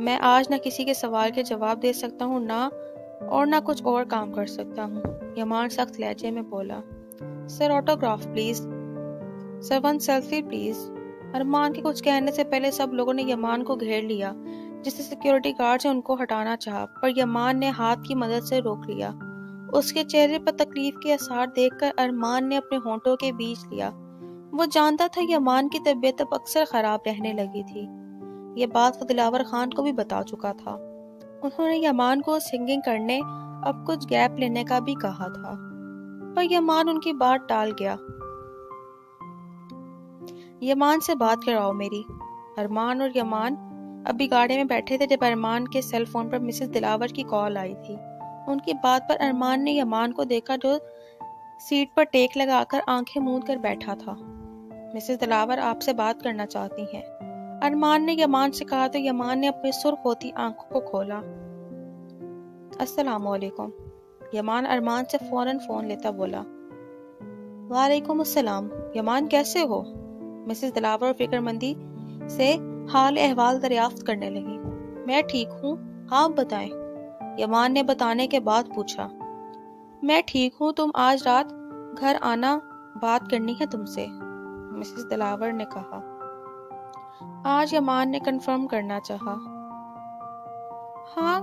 میں آج نہ کسی کے سوال کے جواب دے سکتا ہوں نہ کچھ اور کام کر سکتا ہوں، یمان سخت لہجے میں بولا۔ Sir autograph please, sir one selfie please. Arman کے کچھ کہنے سے پہلے سب لوگوں نے یمان کو گھیر لیا، جس سے سیکیورٹی گارڈ سے ان کو ہٹانا چاہا، پر یمان نے ہاتھ کی مدد سے روک لیا۔ اس کے چہرے پر تکلیف کے آثار دیکھ کر ارمان نے اپنے ہونٹوں کے بیچ لیا۔ وہ جانتا تھا یمان کی طبیعت اب اکثر خراب رہنے لگی تھی۔ یہ بات وہ دلاور خان کو بھی بتا چکا تھا۔ انہوں نے یمان کو سنگنگ کرنے، اب کچھ گیپ لینے کا بھی کہا تھا، پر یمان ان کی بات ٹال گیا۔ یمان سے بات کراؤ میری۔ ارمان اور یمان ابھی گاڑی میں بیٹھے تھے جب ارمان کے سیل فون پر مسز دلاور کی کال آئی تھی۔ ان کی بات پر ارمان نے یمان کو دیکھا جو سیٹ پر ٹیک لگا کر آنکھیں موند کر بیٹھا تھا۔ مسز دلاور آپ سے بات کرنا چاہتی ہیں، ارمان نے یمان سے کہا تو یمان نے اپنی سرخ ہوتی آنکھوں کو کھولا۔ السلام علیکم، یمان ارمان سے فوراً فون لیتا بولا۔ وعلیکم السلام، یمان کیسے ہو؟ مسز دلاور فکر مندی سے حال احوال دریافت کرنے لگی۔ میں ٹھیک ہوں، آپ بتائیں، یمان نے بتانے کے بعد پوچھا۔ میں ٹھیک ہوں، تم آج رات گھر آنا، بات کرنی ہے تم سے، مسز دلاور نے کہا۔ آج یمان نے کنفرم کرنا چاہا۔ ہاں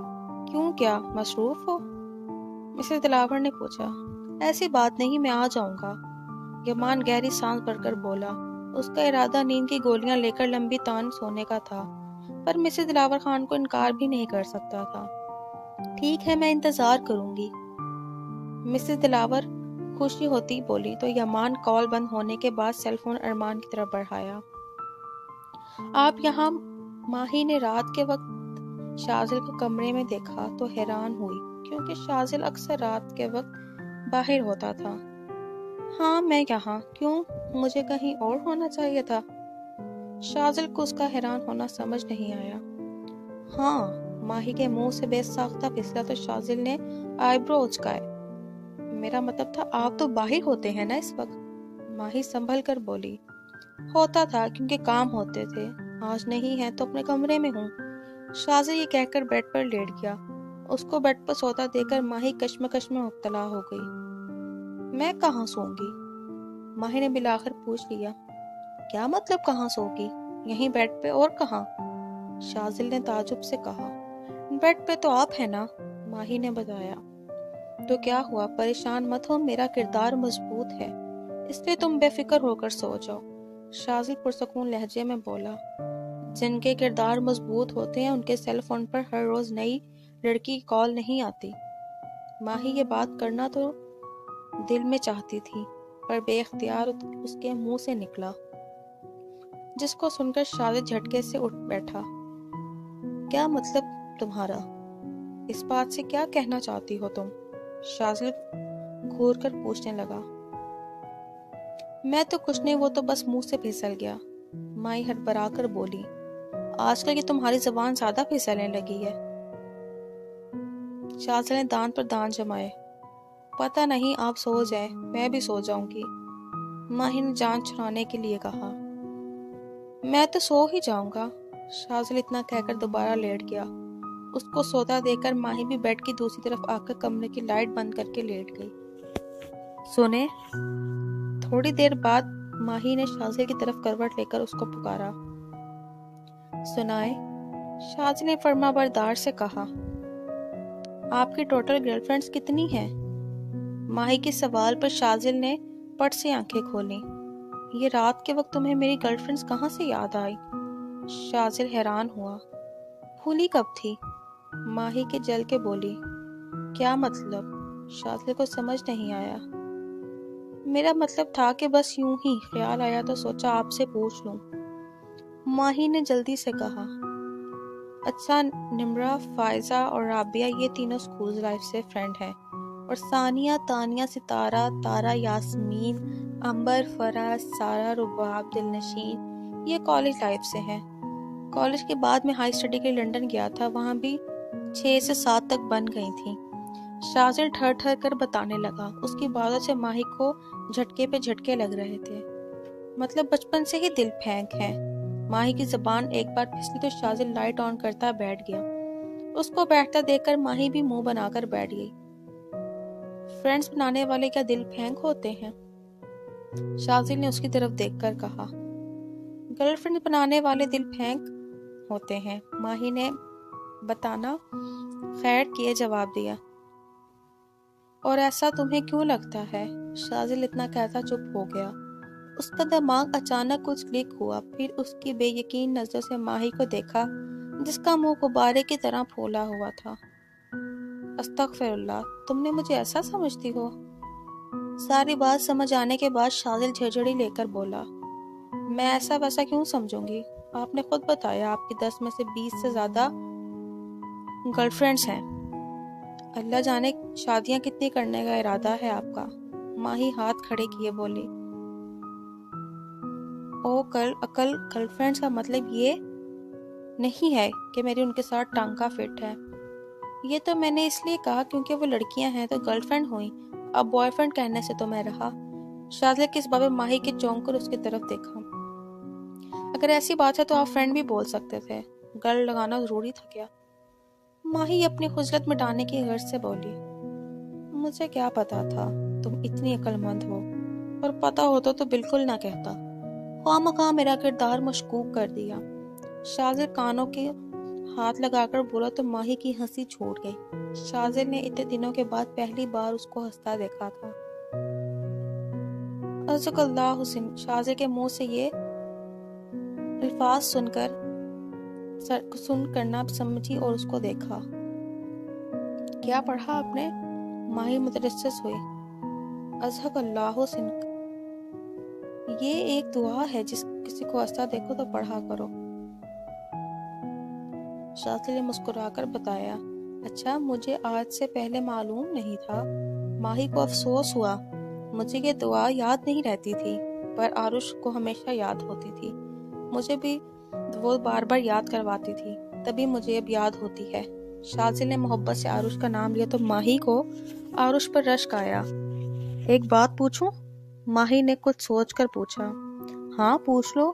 کیوں، کیا مصروف ہو؟ مسز دلاور نے پوچھا۔ ایسی بات نہیں، میں آ جاؤں گا، یمان گہری سانس بھر کر بولا۔ اس کا ارادہ نیند کی گولیاں لے کر لمبی تان سونے کا تھا، پر مسز دلاور خان کو انکار بھی نہیں کر سکتا تھا۔ ٹھیک ہے، میں انتظار کروں گی، مسز دلاور خوشی ہوتی بولی تو یمان کال بند ہونے کے بعد سیل فون ارمان کی طرف بڑھایا۔ آپ یہاں؟ ماہی نے رات کے وقت شازل کو کمرے میں دیکھا تو حیران ہوئی، کیونکہ شازل اکثر رات کے وقت باہر ہوتا تھا۔ ہاں میں یہاں، کیوں، مجھے کہیں اور ہونا چاہیے تھا؟ شازل کو اس کا حیران ہونا سمجھ نہیں آیا۔ ہاں، ماہی کے منہ سے بے ساختہ پھسلا تو شازل نے آئی برو اچکائے۔ میرا مطلب تھا آپ تو باہر ہوتے ہیں نا اس وقت، ماہی سنبھل کر بولی۔ ہوتا تھا کیونکہ کام ہوتے تھے، آج نہیں ہے تو اپنے کمرے میں ہوں، شازل یہ کہہ کر بیڈ پر لیٹ گیا۔ اس کو بیڈ پر سوتا دیکھ کر ماہی کشمکش میں مبتلا ہو گئی۔ میں کہاں سوں گی؟ ماہی نے بالآخر پوچھ لیا۔ کیا مطلب کہاں سو گی؟ یہیں بیڈ پہ، اور کہاں؟ شازل نے تعجب سے کہا۔ بیڈ پہ تو آپ ہیں نا، ماہی نے بتایا۔ تو کیا ہوا، پریشان مت ہو، میرا کردار مضبوط ہے، اس لیے تم بے فکر ہو کر سو جاؤ، شازل پرسکون لہجے میں بولا۔ جن کے کردار مضبوط ہوتے ہیں ان کے سیل فون پر ہر روز نئی لڑکی کی کال نہیں آتی۔ ماہی یہ بات کرنا تو دل میں چاہتی تھی، پر بے اختیار اس کے منہ سے نکلا، جس کو سن کر شازل جھٹکے سے اٹھ بیٹھا۔ کیا مطلب تمہارا؟ اس بات سے کیا کہنا چاہتی ہو تم؟ شازل گھور کر پوچھنے لگا۔ میں تو کچھ نہیں، وہ تو بس منہ سے پھسل گیا، مائی ہڑبڑا کر بولی۔ آج کل یہ تمہاری زبان زیادہ پھسلنے لگی ہے۔ شازل نے دانت پر دانت جمائے۔ پتہ نہیں، آپ سو جائیں، میں بھی سو جاؤں گی، ماہی نے جان چھڑانے کے لیے کہا۔ میں تو سو ہی جاؤں گا، شازل اتنا کہہ کر دوبارہ لیٹ گیا۔ اس کو سوتا دیکھ کر ماہی بھی بیڈ کی دوسری طرف آ کر کمرے کی لائٹ بند کر کے لیٹ گئی۔ سونے؟ تھوڑی دیر بعد ماہی نے شازل کی طرف کروٹ لے کر اس کو پکارا۔ سنائے، شازل نے فرما بردار سے کہا۔ آپ کی ٹوٹل گرل فرینڈز کتنی ہیں؟ ماہی کے سوال پر شازل نے پٹ سے آنکھیں کھولیں۔ یہ رات کے وقت تمہیں میری گرل فرینڈز کہاں سے یاد آئی؟ شازل حیران ہوا۔ بھولی کب تھی؟ ماہی کے جل کے بولی۔ کیا مطلب؟ شازل کو سمجھ نہیں آیا۔ میرا مطلب تھا کہ بس یوں ہی خیال آیا تو سوچا آپ سے پوچھ لوں، ماہی نے جلدی سے کہا۔ اچھا، نمرہ، فائزہ اور رابعہ یہ تینوں سکول لائف سے فرینڈ ہیں، اور ثانیہ، تانیہ، ستارہ، تارا، یاسمین، امبر، فرح، سارہ، رباب، دلنشین یہ کالج لائف سے ہیں۔ کالج کے بعد میں ہائی اسٹڈی کے لیے لنڈن گیا تھا، وہاں بھی 6 سے 7 تک بن گئی تھیں۔ شازل ٹھر ٹھر کر بتانے لگا۔ اس کی باتوں سے ماہی کو جھٹکے پہ جھٹکے لگ رہے تھے۔ مطلب بچپن سے ہی دل پھینک ہیں؟ ماہی کی زبان ایک بار پھسلی تو شازل لائٹ آن کرتا بیٹھ گیا۔ اس کو بیٹھتا دیکھ کر ماہی بھی منہ بنا کر بیٹھ گئی۔ فرینڈز بنانے والے کیا دل پھینک ہوتے ہیں؟ شازل نے اس کی طرف دیکھ کر کہا۔ گرل فرینڈ بنانے والے دل پھینک ہوتے ہیں، ماہی نے بتانا خیر کیے جواب دیا۔ اور ایسا تمہیں کیوں لگتا ہے؟ شازل اتنا کہتا چپ ہو گیا۔ اس کا دماغ اچانک کچھ کلک ہوا، پھر اس کی بے یقین نظروں سے ماہی کو دیکھا جس کا منہ غبارے کی طرح پھولا ہوا تھا۔ استغفر اللہ، تم نے مجھے ایسا سمجھتی ہو؟ ساری بات سمجھ آنے کے بعد شازل جھڑجھڑی لے کر بولا، میں ایسا ویسا کیوں سمجھوں گی؟ آپ نے خود بتایا آپ کی 10 میں سے 20 سے زیادہ گرل فرینڈز ہیں۔ اللہ جانے شادیاں کتنی کرنے کا ارادہ ہے آپ کا۔ ماہی ہاتھ کھڑے کیے بولی، او عقل، گرل فرینڈز کا مطلب یہ نہیں ہے کہ میری ان کے ساتھ ٹانکا فٹ ہے۔ یہ تو میں نے اس لیے کہا کیونکہ وہ لڑکیاں ہیں تو گرل فرینڈ ہوئیں، اب بوائے فرینڈ کہنے سے تو میں رہا۔ شازل کے اس باب ماہی کے چونک کر اس کی طرف دیکھا۔ اگر ایسی بات ہے تو آپ فرینڈ بھی بول سکتے تھے، گرل لگانا ضروری تھا کیا؟ ماہی اپنی خجلت مٹانے کی غرض سے بولی، مجھے کیا پتا تھا تم اتنی عقل مند ہو، اور پتا ہوتا تو بالکل نہ کہتا، خواہ مخواہ میرا کردار مشکوک کر دیا۔ شازل کانوں کے ہاتھ لگا کر بولا تو ماہی کی ہنسی چھوٹ گئی۔ شازل نے اتنے دنوں کے بعد پہلی بار اس کو ہنستا دیکھا تھا۔ عزک اللہ حسین، شازل کے منہ سے یہ الفاظ سن کر نہ سمجھی اور اس کو دیکھا۔ کیا پڑھا آپ نے؟ ماہی متجسس ہوئی۔ عزک اللہ حسین، یہ ایک دعا ہے، جس کسی کو ہنستا دیکھو تو پڑھا کرو۔ شازل نے مسکرا کر بتایا۔ اچھا، مجھے آج سے پہلے معلوم نہیں تھا۔ ماہی کو افسوس ہوا، مجھے یہ دعا یاد نہیں رہتی تھی، پر آروش کو ہمیشہ یاد ہوتی تھی۔ مجھے بھی وہ بار بار یاد کرواتی تھی، تبھی مجھے اب یاد ہوتی ہے۔ شازل نے محبت سے آروش کا نام لیا تو ماہی کو آروش پر رشک آیا۔ ایک بات پوچھوں؟ ماہی نے کچھ سوچ کر پوچھا۔ ہاں پوچھ لو،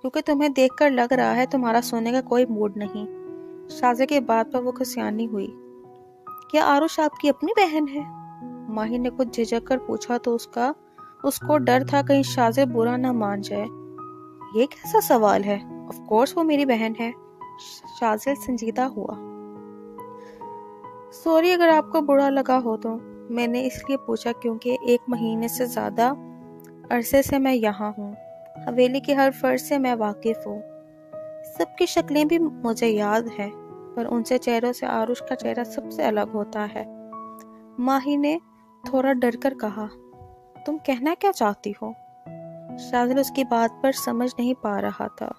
کیونکہ تمہیں دیکھ کر لگ رہا ہے تمہارا سونے کا کوئی موڈ نہیں۔ شازل کی بات پر وہ کھسیانی ہوئی۔ کیا آروش آپ کی اپنی بہن ہے؟ ماہی نے کچھ جھجک کر پوچھا تو اس کو ڈر تھا کہیں شازل برا نہ مان جائے۔ یہ کیسا سوال ہے؟ آف کورس وہ میری بہن ہے۔ شازل سنجیدہ ہوا۔ سوری اگر آپ کو برا لگا ہو تو، میں نے اس لیے پوچھا کیونکہ 1 مہینے سے زیادہ عرصے سے میں یہاں ہوں، حویلی کے ہر فرد سے میں واقف ہوں، سب کی شکلیں بھی مجھے یاد ہیں، پر ان سے چہروں سے آروش کا چہرہ سب سے الگ ہوتا ہے۔ ماہی نے تھوڑا ڈر کر کہا، تم کہنا کیا چاہتی ہو؟ شازل اس کی بات پر سمجھ نہیں پا رہا تھا۔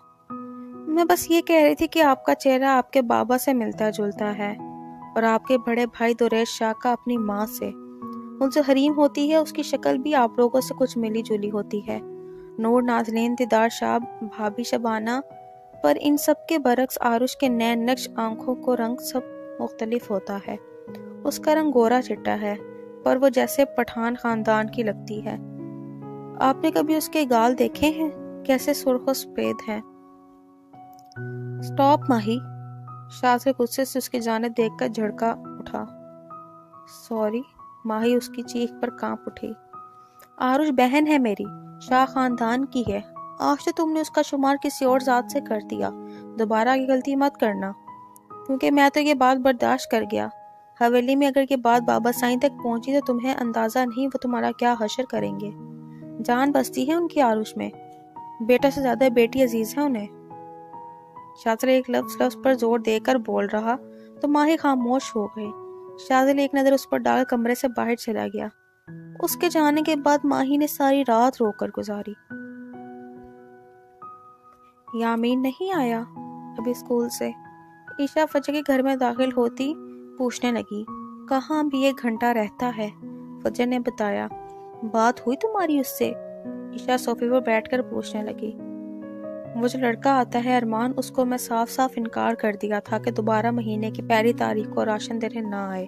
میں بس یہ کہہ رہی تھی کہ آپ کا چہرہ آپ کے بابا سے ملتا جلتا ہے، اور آپ کے بڑے بھائی دریش شاہ کا اپنی ماں سے۔ وہ جو حریم ہوتی ہے اس کی شکل بھی آپ لوگوں سے کچھ ملی جلی ہوتی ہے، نور، نازنین، دیدار شاہ، بھابھی شبانہ، پر ان سب کے برعکس آروش کے نین نقش، آنکھوں کو رنگ سب مختلف ہوتا ہے۔ اس کا رنگ گورا چٹا ہے، پر وہ جیسے پٹھان خاندان کی لگتی ہے۔ آپ نے کبھی اس کے گال دیکھے ہیں؟ کیسے سرخ و سفید ہیں۔ سٹاپ ماہی، شازل غصے سے اس کی جانب دیکھ کر جھڑکا اٹھا۔ سوری، ماہی اس کی چیخ پر کانپ اٹھی۔ آروش بہن ہے میری، شاہ خاندان کی ہے۔ آج تو تم نے اس کا شمار کسی اور ذات سے کر دیا، دوبارہ یہ غلطی مت کرنا، کیونکہ میں تو یہ بات برداشت کر گیا۔ حویلی میں اگر یہ بات بابا سائیں تک پہنچی تو تمہیں اندازہ نہیں وہ تمہارا کیا حشر کریں گے۔ جان بستی ہے ان کی آروش میں، بیٹا سے زیادہ بیٹی عزیز ہے انہیں۔ شازل ایک لفظ پر زور دے کر بول رہا تو ماہی خاموش ہو گئی۔ شازل ایک نظر اس پر ڈال کمرے سے باہر چلا گیا۔ اس کے جانے کے بعد ماہی نے ساری رات رو کر گزاری۔ یامین نہیں آیا ابھی اسکول سے؟ عشاء فجر کے گھر میں داخل ہوتی پوچھنے لگی۔ کہاں بھی 1 گھنٹہ رہتا ہے، فجر نے بتایا۔ بات ہوئی تمہاری اس سے؟ عشاء صوفے پر بیٹھ کر پوچھنے لگی۔ وہ جو لڑکا آتا ہے ارمان، اس کو میں صاف صاف انکار کر دیا تھا کہ دوبارہ مہینے کی پہلی تاریخ کو راشن دینے نہ آئے۔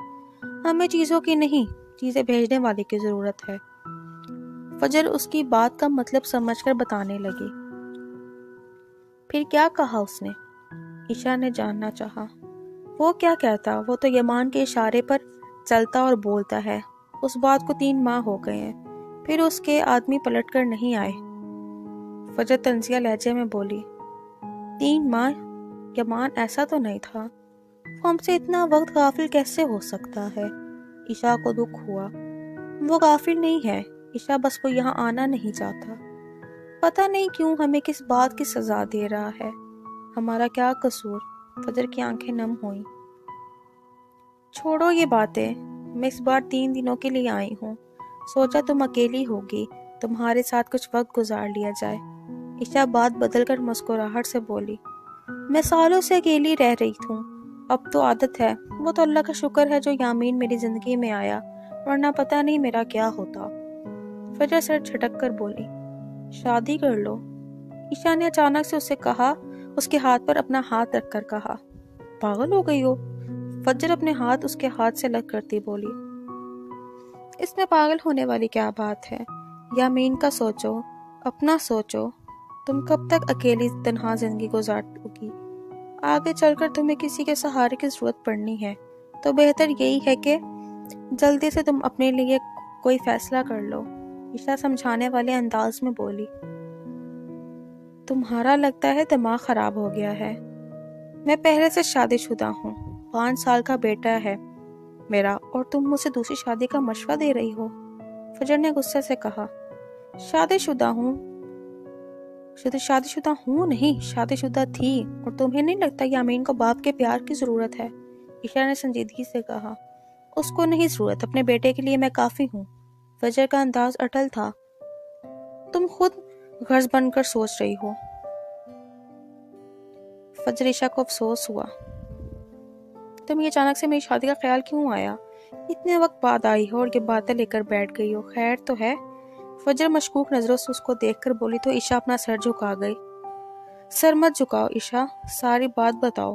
ہمیں چیزوں کی نہیں، چیزیں بھیجنے والے کی ضرورت ہے۔ فجر اس کی بات کا مطلب سمجھ کر بتانے لگی۔ پھر کیا کہا اس نے؟ عشاء نے جاننا چاہا۔ وہ کیا کہتا، وہ تو یمان کے اشارے پر چلتا اور بولتا ہے۔ اس بات کو 3 ماہ ہو گئے ہیں، پھر اس کے آدمی پلٹ کر نہیں آئے۔ فجر طنزیہ لہجے میں بولی، 3 ماہ؟ یمان ایسا تو نہیں تھا، وہ ہم سے اتنا وقت غافل کیسے ہو سکتا ہے؟ عشاء کو دکھ ہوا۔ وہ غافل نہیں ہے عشاء، بس وہ یہاں آنا نہیں چاہتا۔ پتہ نہیں کیوں ہمیں کس بات کی سزا دے رہا ہے، ہمارا کیا قصور؟ فجر کی آنکھیں نم ہوئیں۔ چھوڑو یہ باتیں، میں اس بار 3 دنوں کے لیے آئی ہوں، سوچا تم اکیلی ہوگی، تمہارے ساتھ کچھ وقت گزار لیا جائے۔ عشاء بات بدل کر مسکراہٹ سے بولی، میں سالوں سے اکیلی رہ رہی ہوں، اب تو عادت ہے۔ وہ تو اللہ کا شکر ہے جو یامین میری زندگی میں آیا، ورنہ پتہ نہیں میرا کیا ہوتا۔ فجر سر جھٹک کر بولی، شادی کر لو۔ عشاء نے اچانک سے اسے کہا، اس کے ہاتھ پر اپنا ہاتھ رکھ کر کہا، پاگل ہو گئی ہو؟ فجر اپنے ہاتھ اس کے ہاتھ سے الگ کرتی بولی، اس میں پاگل ہونے والی کیا بات ہے؟ یامین کا سوچو، اپنا سوچو، تم کب تک اکیلی تنہا زندگی گزارو گی؟ آگے چل کر تمہیں کسی کے سہارے کی ضرورت پڑنی ہے، تو بہتر یہی ہے کہ جلدی سے تم اپنے لیے کوئی فیصلہ کر لو۔ عشاء سمجھانے والے انداز میں بولی، تمہارا لگتا ہے دماغ خراب ہو گیا ہے، میں پہلے سے شادی شدہ ہوں، 5 سال کا بیٹا ہے میرا، اور تم مجھے دوسری شادی کا مشورہ دے رہی ہو؟ فجر نے غصے سے کہا، شادی شدہ ہوں نہیں، شادی شدہ تھی، اور تمہیں نہیں لگتا یامین کو باپ کے پیار کی ضرورت ہے؟ عشاء نے سنجیدگی سے کہا، اس کو نہیں ضرورت، اپنے بیٹے کے لیے میں کافی ہوں۔ فجر کا انداز اٹل تھا، تم خود غرض بن کر سوچ رہی ہو۔ فجر عشاء کو افسوس ہوا، تمہیں اچانک سے میری شادی کا خیال کیوں آیا؟ اتنے وقت بعد آئی ہو اور یہ باتیں لے کر بیٹھ گئی ہو، خیر تو ہے؟ فجر مشکوک نظروں سے اس کو دیکھ کر بولی تو عشاء اپنا سر جھکا گئی۔ سر مت جھکاؤ عشاء، ساری بات بتاؤ۔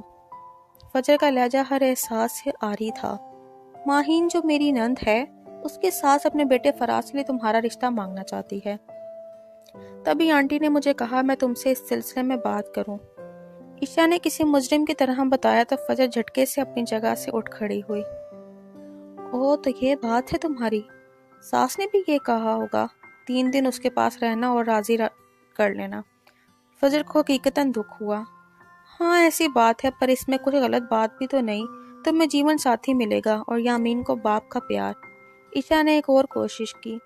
فجر کا لہجہ ہر احساس سے عاری تھا۔ ماہین جو میری نند ہے، اس کے ساس اپنے بیٹے فراز کے لیے تمہارا رشتہ مانگنا چاہتی ہے۔ تبھی آنٹی نے مجھے کہا میں تم سے اس سلسلے میں بات کروں۔ عشاء نے کسی مجرم کی طرح بتایا تو فجر جھٹکے سے اپنی جگہ سے اٹھ کھڑی ہوئی۔ اوہ، تو یہ بات ہے تمہاری؟ ساس نے بھی یہ کہا ہوگا، 3 دن اس کے پاس رہنا اور راضی کر لینا۔ فجر کو حقیقتاً دکھ ہوا۔ ہاں ایسی بات ہے، پر اس میں کچھ غلط بات بھی تو نہیں، تمہیں جیون ساتھی ملے گا اور یامین کو باپ کا پیار۔ عشاء نے ایک اور کوشش کی،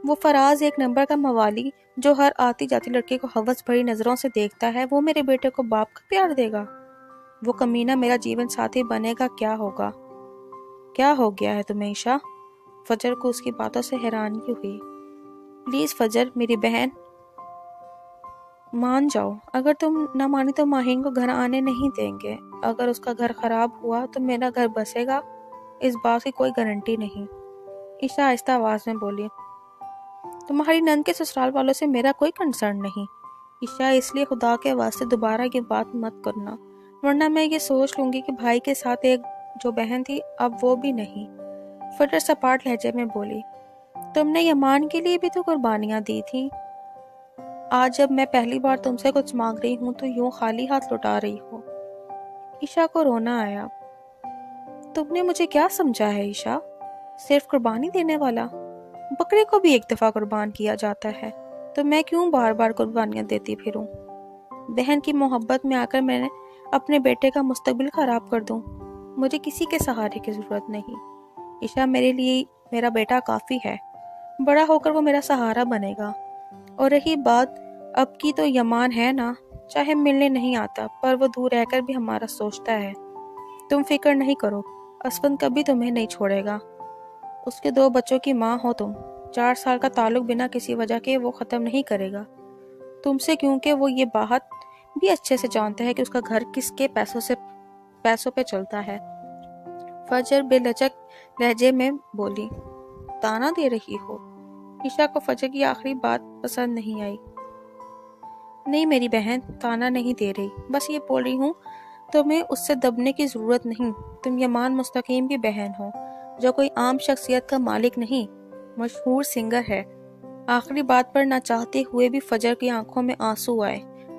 وہ فراز 1 نمبر کا موالی جو ہر آتی جاتی لڑکی کو ہوس بھری نظروں سے دیکھتا ہے، وہ میرے بیٹے کو باپ کا پیار دے گا؟ وہ کمینہ میرا جیون ساتھی بنے گا؟ کیا ہوگا؟ کیا ہو گیا ہے تمہیں عشاء؟ فجر کو اس کی باتوں سے حیرانی ہوئی۔ پلیز فجر میری بہن، مان جاؤ، اگر تم نہ مانی تو ماہین کو گھر آنے نہیں دیں گے۔ اگر اس کا گھر خراب ہوا تو میرا گھر بسے گا، اس بات کی کوئی گارنٹی نہیں۔ عشاء آہستہ آواز میں بولی، تمہاری نند کے سسرال والوں سے میرا کوئی کنسرن نہیں۔ عشاء، اس لیے خدا کے واسطے دوبارہ یہ بات مت کرنا، ورنہ میں یہ سوچ لوں گی کہ بھائی کے ساتھ ایک جو بہن تھی اب وہ بھی نہیں۔ فجر سپاٹ لہجے میں بولی، تم نے یمان کے لیے بھی تو قربانیاں دی تھیں، آج جب میں پہلی بار تم سے کچھ مانگ رہی ہوں تو یوں خالی ہاتھ لوٹا رہی ہو۔ عشاء کو رونا آیا۔ تم نے مجھے کیا سمجھا ہے عشاء؟ صرف قربانی دینے والا؟ بکرے کو بھی 1 دفعہ قربان کیا جاتا ہے، تو میں کیوں بار بار قربانیاں دیتی پھروں؟ بہن کی محبت میں آ کر میں نے اپنے بیٹے کا مستقبل خراب کر دوں؟ مجھے کسی کے سہارے کی ضرورت نہیں عشاء، میرے لیے میرا بیٹا کافی ہے، بڑا ہو کر وہ میرا سہارا بنے گا۔ اور رہی بات اب کی، تو یمان ہے نا، چاہے ملنے نہیں آتا پر وہ دور رہ کر بھی ہمارا سوچتا ہے۔ تم فکر نہیں کرو، اسفند کبھی تمہیں نہیں چھوڑے گا، اس کے 2 بچوں کی ماں ہو تم، 4 سال کا تعلق بنا کسی وجہ کے وہ ختم نہیں کرے گا تم سے، کیونکہ وہ یہ بات بھی اچھے سے جانتا ہے کہ اس کا گھر کس کے پیسوں پہ چلتا ہے۔ فجر بے لچک لہجے میں بولی، تانا دے رہی ہو؟ عشاء کو فجر کی آخری بات پسند نہیں آئی۔ نہیں میری بہن، تانا نہیں دے رہی، بس یہ بول رہی ہوں تمہیں اس سے دبنے کی ضرورت نہیں۔ تم یمان مستقیم کی بہن ہو، جو کوئی عام شخصیت کا مالک نہیں، مشہور سنگر ہے۔ آخری بات پر نہ چاہتے ہوئے بھی فجر کی آنکھوں میں آنسو آئے۔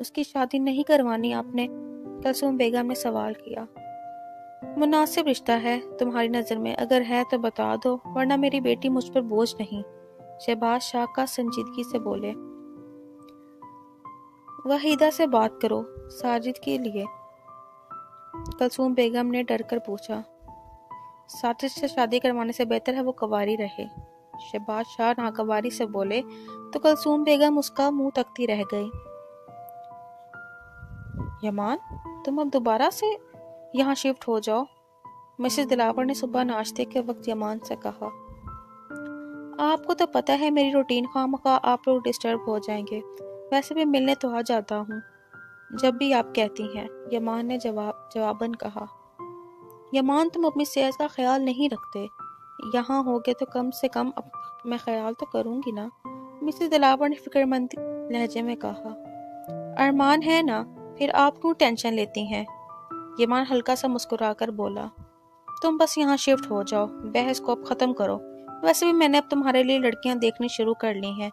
اس کی شادی نہیں کروانی آپ نے؟ کلثوم بیگم نے سوال کیا۔ مناسب رشتہ ہے تمہاری نظر میں؟ اگر ہے تو بتا دو، ورنہ میری بیٹی مجھ پر بوجھ نہیں، شہباز شاہ کا سنجیدگی سے بولے۔ وحیدہ سے بات کرو، ساجد کے لیے، کلثوم بیگم نے ڈر کر پوچھا۔ ساجد سے شادی کروانے سے بہتر ہے وہ کنواری رہے، شہباز شاہ ناگواری سے بولے تو کلثوم بیگم اس کا منہ تکتی رہ گئی۔ یمان، تم اب دوبارہ سے یہاں شفٹ ہو جاؤ، مسز دلاور نے صبح ناشتے کے وقت یمان سے کہا۔ آپ کو تو پتہ ہے میری روٹین، خواہ آپ لوگ ڈسٹرب ہو جائیں گے، ویسے بھی ملنے تو آ جاتا ہوں جب بھی آپ کہتی ہیں، یمان نے جواباً کہا۔ یمان، تم اپنی صحت کا خیال نہیں رکھتے، یہاں ہوگے تو کم سے کم میں خیال تو کروں گی نا، مسز دلاور نے فکر مند لہجے میں کہا۔ ارمان ہے نا، پھر آپ کیوں ٹینشن لیتی ہیں؟ یمان ہلکا سا مسکرا کر بولا۔ تم بس یہاں شفٹ ہو جاؤ، بحث کو اب ختم کرو، ویسے بھی میں نے اب تمہارے لیے لڑکیاں دیکھنی شروع کر لی ہیں،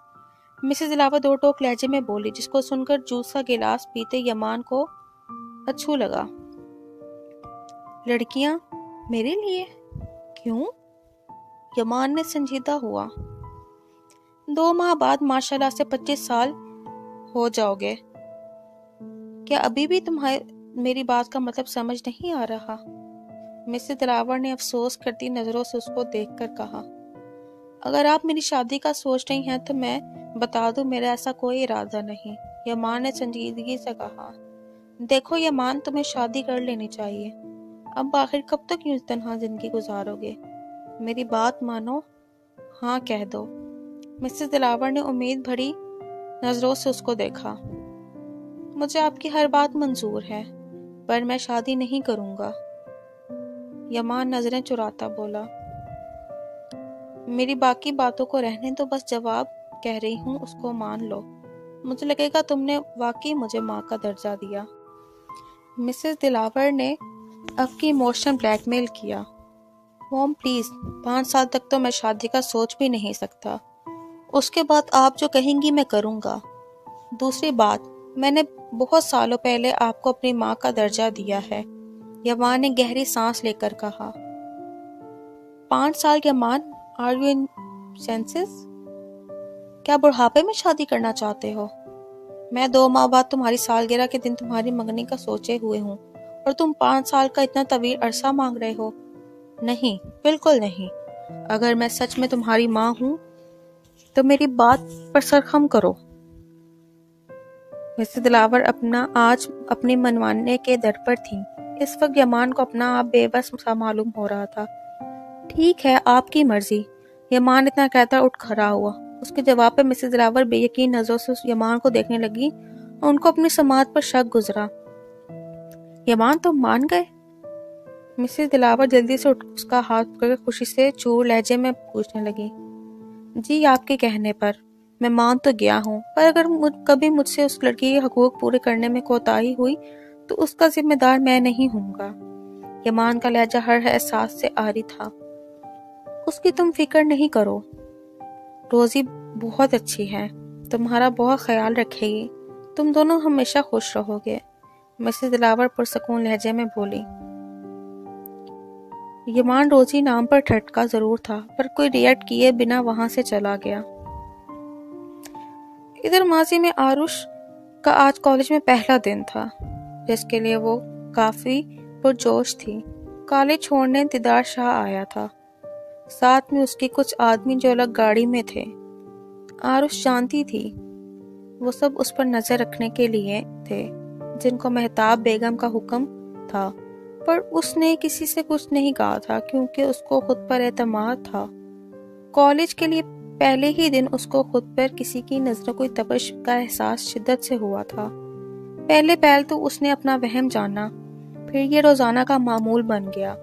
مسز دلاور دو ٹوک لہجے میں بولی، جس کو سن کر جوس کا گلاس پیتے یمان کو اچھو لگا۔ لڑکیاں؟ میرے لیے؟ کیوں؟ یمان نے سنجیدہ ہوا۔ 2 ماہ بعد ماشاءاللہ سے 25 سال ہو جاؤ گے، کیا ابھی بھی تمہیں میری بات کا مطلب سمجھ نہیں آ رہا؟ مسز دلاور نے افسوس کرتی نظروں سے اس کو دیکھ کر کہا۔ اگر آپ میری شادی کا سوچ رہی ہیں تو میں بتا دوں میرا ایسا کوئی ارادہ نہیں، یمان نے سنجیدگی سے کہا۔ دیکھو یمان، تمہیں شادی کر لینی چاہیے، اب آخر کب تک یوں تنہا زندگی گزارو گے؟ میری بات مانو، ہاں کہہ دو۔ مسز دلاور نے امید بھری نظروں سے اس کو دیکھا۔ مجھے آپ کی ہر بات منظور ہے، پر میں شادی نہیں کروں گا، یمان نظریں چراتا بولا۔ میری باقی باتوں کو رہنے دو، بس جواب کہہ رہی ہوں اس کو مان لو، مجھے لگے گا تم نے واقعی مجھے ماں کا درجہ دیا۔ مسز دلاور نے اب کی ایموشنل بلیک میل کیا۔ موم پلیز، 5 سال تک تو میں شادی کا سوچ بھی نہیں سکتا، اس کے بعد آپ جو کہیں گی میں کروں گا۔ دوسری بات، میں نے بہت سالوں پہلے آپ کو اپنی ماں کا درجہ دیا ہے، یمان نے گہری سانس لے کر کہا۔ 5 سال یمان، آر یو ان سینسز؟ کیا بڑھاپے میں شادی کرنا چاہتے ہو؟ میں 2 ماہ بعد تمہاری سالگرہ کے دن تمہاری منگنی کا سوچے ہوئے ہوں، اور تم 5 سال کا اتنا طویل عرصہ مانگ رہے ہو؟ نہیں، بالکل نہیں، اگر میں سچ میں تمہاری ماں ہوں تو میری بات پر سرخم کرو۔ مسز دلاور آج اپنی منوانے کے در پر تھیں، اس وقت یمان کو اپنا آپ بے بس سا معلوم ہو رہا تھا۔ ٹھیک ہے، آپ کی مرضی، یمان اتنا کہتا اٹھ کھڑا ہوا۔ اس کے جواب پہ مسز دلاور بے یقین نظروں سے یمان کو دیکھنے لگی اور ان کو اپنی سماعت پر شک گزرا۔ یمان، تم مان گئے؟ مسز دلاور جلدی سے اٹھ اس کا ہاتھ پکڑ کر خوشی سے چور لہجے میں پوچھنے لگی۔ جی، آپ کے کہنے پر میں مان تو گیا ہوں، پر اگر کبھی مجھ سے اس لڑکی کے حقوق پورے کرنے میں کوتاہی ہوئی تو اس کا ذمہ دار میں نہیں ہوں گا۔ یمان کا لہجہ ہر احساس سے عاری تھا۔ اس کی تم فکر نہیں کرو، روزی بہت اچھی ہے، تمہارا بہت خیال رکھے گی، تم دونوں ہمیشہ خوش رہو گے، مسز دلاور پرسکون لہجے میں بولی۔ یمان روزی نام پر ٹھٹکا ضرور تھا، پر کوئی ریئیکٹ کیے بنا وہاں سے چلا گیا۔ ادھر ماضی میں آروش کا آج کالج میں پہلا دن تھا، جس کے لیے وہ کافی پرجوش تھی۔ کالج چھوڑنے دیدار شاہ آیا تھا، ساتھ میں اس کے کچھ آدمی جو الگ گاڑی میں تھے۔ آروش جانتی تھی وہ سب اس پر نظر رکھنے کے لیے تھے جن کو مہتاب بیگم کا حکم تھا، پر اس نے کسی سے کچھ نہیں کہا تھا کیونکہ اس کو خود پر اعتماد تھا۔ کالج کے لیے پہلے ہی دن اس کو خود پر کسی کی نظروں کوئی تپش کا احساس شدت سے ہوا تھا۔ پہلے تو اس نے اپنا وہم جانا، پھر یہ روزانہ کا معمول بن گیا،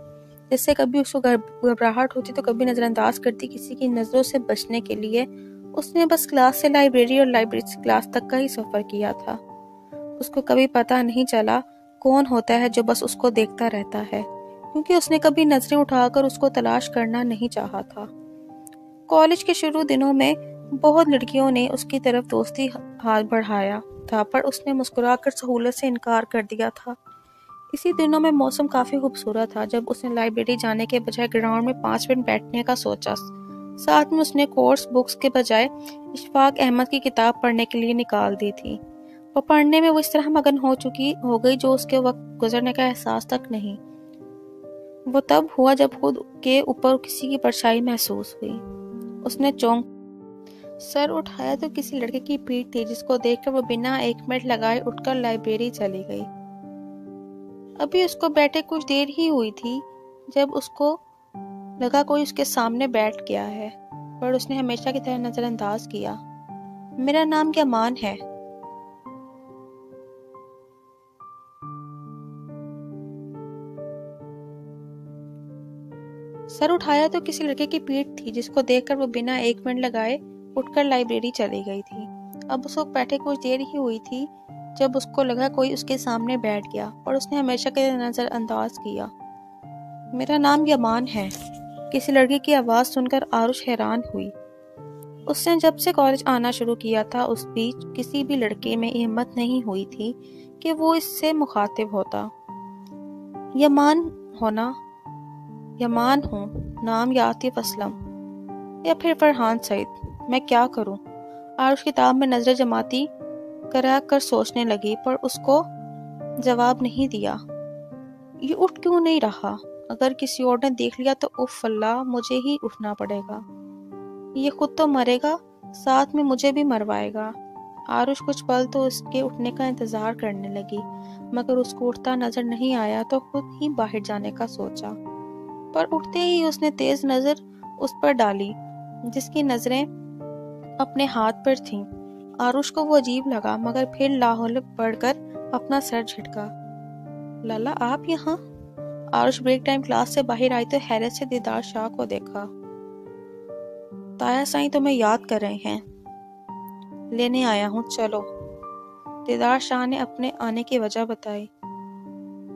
جس سے کبھی اس کو گھبراہٹ ہوتی تو کبھی نظر انداز کرتی کسی کی نظروں سے بچنے کے لیے اس نے بس کلاس سے لائبریری اور لائبریری سے کلاس تک کا ہی سفر کیا تھا۔ اس کو کبھی پتہ نہیں چلا کون ہوتا ہے جو بس اس کو دیکھتا رہتا ہے، کیونکہ اس نے کبھی نظریں اٹھا کر اس کو تلاش کرنا نہیں چاہا تھا۔ کالج کے شروع دنوں میں بہت لڑکیوں نے اس کی طرف دوستی ہاتھ بڑھایا تھا، پر اس نے مسکرا کر سہولت سے انکار کر دیا تھا۔ اسی دنوں میں موسم کافی خوبصورت تھا جب اس نے لائبریری جانے کے بجائے گراؤنڈ میں 5 منٹ بیٹھنے کا سوچا۔ ساتھ میں اس نے کورس بکس کے بجائے اشفاق احمد کی کتاب پڑھنے کے لیے نکال دی تھی۔ وہ پڑھنے میں وہ اس طرح مگن ہو گئی جو اس کے وقت گزرنے کا احساس تک نہیں۔ وہ تب ہوا جب خود کے اوپر کسی کی پرچھائی محسوس ہوئی۔ اس نے سر اٹھایا تو کسی لڑکے کی پیٹھ تھی جس کو دیکھ کر وہ بنا 1 منٹ لگائے اٹھ کر لائبریری چلی گئی۔ ابھی اس کو بیٹھے کچھ دیر ہی ہوئی تھی جب اس کو لگا کوئی اس کے سامنے بیٹھ گیا ہے، پر اس نے ہمیشہ کی طرح نظر انداز کیا۔ میرا نام یمان ہے۔ سر اٹھایا تو کسی لڑکے کی پیٹھ تھی جس کو دیکھ کر وہ بنا 1 منٹ لگائے اٹھ کر لائبریری چلی گئی تھی۔ اب اس کو بیٹھے کچھ دیر ہی ہوئی تھی جب اس کو لگا کوئی اس کے سامنے بیٹھ گیا اور اس نے ہمیشہ کے نظر انداز کیا۔ میرا نام یمان ہے۔ کسی لڑکی کی آواز سن کر آروش حیران ہوئی۔ اس نے جب سے کالج آنا شروع کیا تھا اس بیچ کسی بھی لڑکے میں ہمت نہیں ہوئی تھی کہ وہ اس سے مخاطب ہوتا۔ یمان ہوں، نام یا عاطف اسلم یا پھر فرحان سعید، میں کیا کروں؟ آروش کتاب میں نظریں جماتی کرا کر سوچنے لگی، پر اس کو جواب نہیں دیا۔ یہ اٹھ کیوں نہیں رہا؟ اگر کسی اور نے دیکھ لیا تو اف اللہ، مجھے ہی اٹھنا پڑے گا۔ یہ خود تو مرے گا، ساتھ میں مجھے بھی مروائے گا۔ آروش کچھ پل تو اس کے اٹھنے کا انتظار کرنے لگی، مگر اس کو اٹھتا نظر نہیں آیا تو خود ہی باہر جانے کا سوچا، پر اٹھتے ہی اس نے تیز نظر اس پر ڈالی جس کی نظریں اپنے ہاتھ پر تھیں۔ آروش کو وہ عجیب لگا، مگر پھر لاحول پڑھ کر اپنا سر جھٹکا۔ لالا آپ یہاں؟ آروش بریک ٹائم کلاس سے باہر آئی تو حیرت سے دیدار شاہ کو دیکھا۔ تایا سائیں تمہیں یاد کر رہے ہیں، لینے آیا ہوں، چلو۔ دیدار شاہ نے اپنے آنے کی وجہ بتائی۔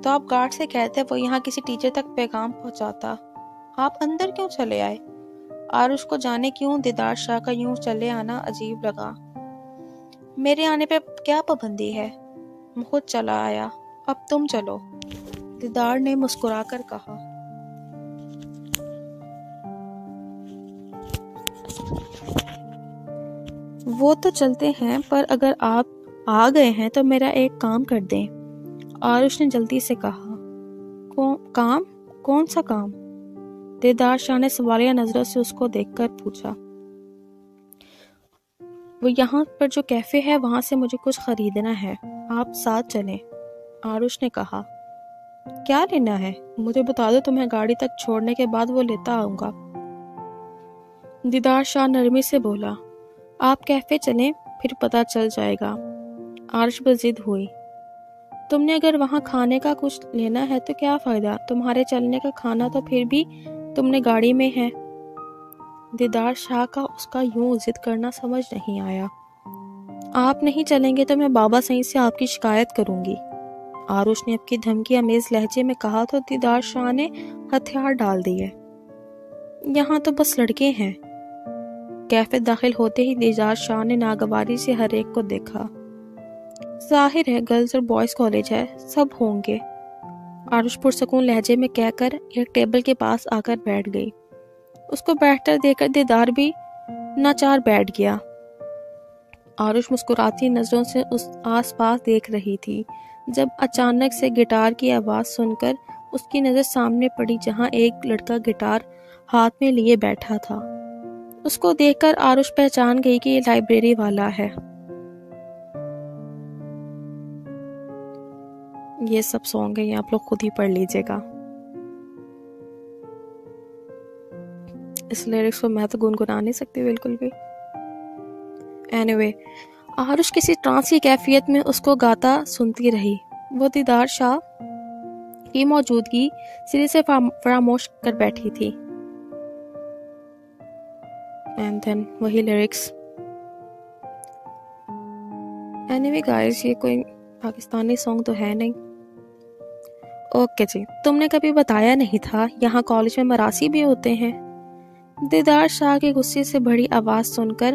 تو آپ گارڈ سے کہتے وہ یہاں کسی ٹیچر تک پیغام پہنچاتا، آپ اندر کیوں چلے آئے؟ آروش کو جانے کیوں دیدار شاہ کا یوں چلے آنا عجیب لگا۔ میرے آنے پہ کیا پابندی ہے؟ میں خود چلا آیا، اب تم چلو، دیدار نے مسکرا کر کہا۔ وہ تو چلتے ہیں، پر اگر آپ آ گئے ہیں تو میرا ایک کام کر دیں، آروش نے جلدی سے کہا۔ کام؟ کون سا کام؟ دیدار شاہ نے سوالیہ نظروں سے اس کو دیکھ کر پوچھا۔ وہ یہاں پر جو کیفے ہے وہاں سے مجھے کچھ خریدنا ہے، آپ ساتھ چلیں، آروش نے کہا۔ کیا لینا ہے؟ مجھے بتا دو، تمہیں گاڑی تک چھوڑنے کے بعد وہ لیتا آؤں گا۔ دیدار شاہ نرمی سے بولا۔ آپ کیفے چلیں، پھر پتہ چل جائے گا۔ آروش پر ضد ہوئی۔ تم نے اگر وہاں کھانے کا کچھ لینا ہے تو کیا فائدہ، تمہارے چلنے کا کھانا تو پھر بھی تم نے گاڑی میں ہے۔ دیدار شاہ کا اس کا یوں ضد کرنا سمجھ نہیں آیا۔ آپ نہیں چلیں گے تو میں بابا سعید سے آپ کی شکایت کروں گی، آروش نے اپنی دھمکی آمیز لہجے میں کہا تو دیدار شاہ نے ہتھیار ڈال دیے۔ یہاں تو بس لڑکے ہیں۔ کیفے داخل ہوتے ہی دیدار شاہ نے ناگواری سے ہر ایک کو دیکھا۔ ظاہر ہے گرلز اور بوائز کالج ہے، سب ہوں گے، آروش پرسکون لہجے میں کہہ کر ایک ٹیبل کے پاس آ کر بیٹھ گئی۔ اس کو بیٹھتا دیکھ کر دیدار بھی ناچار بیٹھ گیا۔ آروش مسکراتی نظروں سے اس آس پاس دیکھ رہی تھی جب اچانک سے گٹار کی آواز سن کر اس کی نظر سامنے پڑی جہاں ایک لڑکا گٹار ہاتھ میں لیے بیٹھا تھا۔ اس کو دیکھ کر آروش پہچان گئی کہ یہ لائبریری والا ہے۔ یہ سب سانگ ہیں، آپ لوگ خود ہی پڑھ لیجئے گا، اس لیرکس کو میں تو گنگنا نہیں سکتی بالکل بھی۔ اینیوے، آروش کسی ٹرانس کی کیفیت میں اس کو گاتا سنتی رہی۔ وہ دیدار شاہ کی موجودگی سرے سے فراموش کر بیٹھی تھی۔ اینڈ دین وہی لیرکس۔ اینیوے گائز، یہ کوئی پاکستانی سانگ تو ہے نہیں۔ اوکے جی، تم نے کبھی بتایا نہیں تھا یہاں کالج میں مراسی بھی ہوتے ہیں؟ دیدار شاہ کے غصے سے بڑی آواز سن کر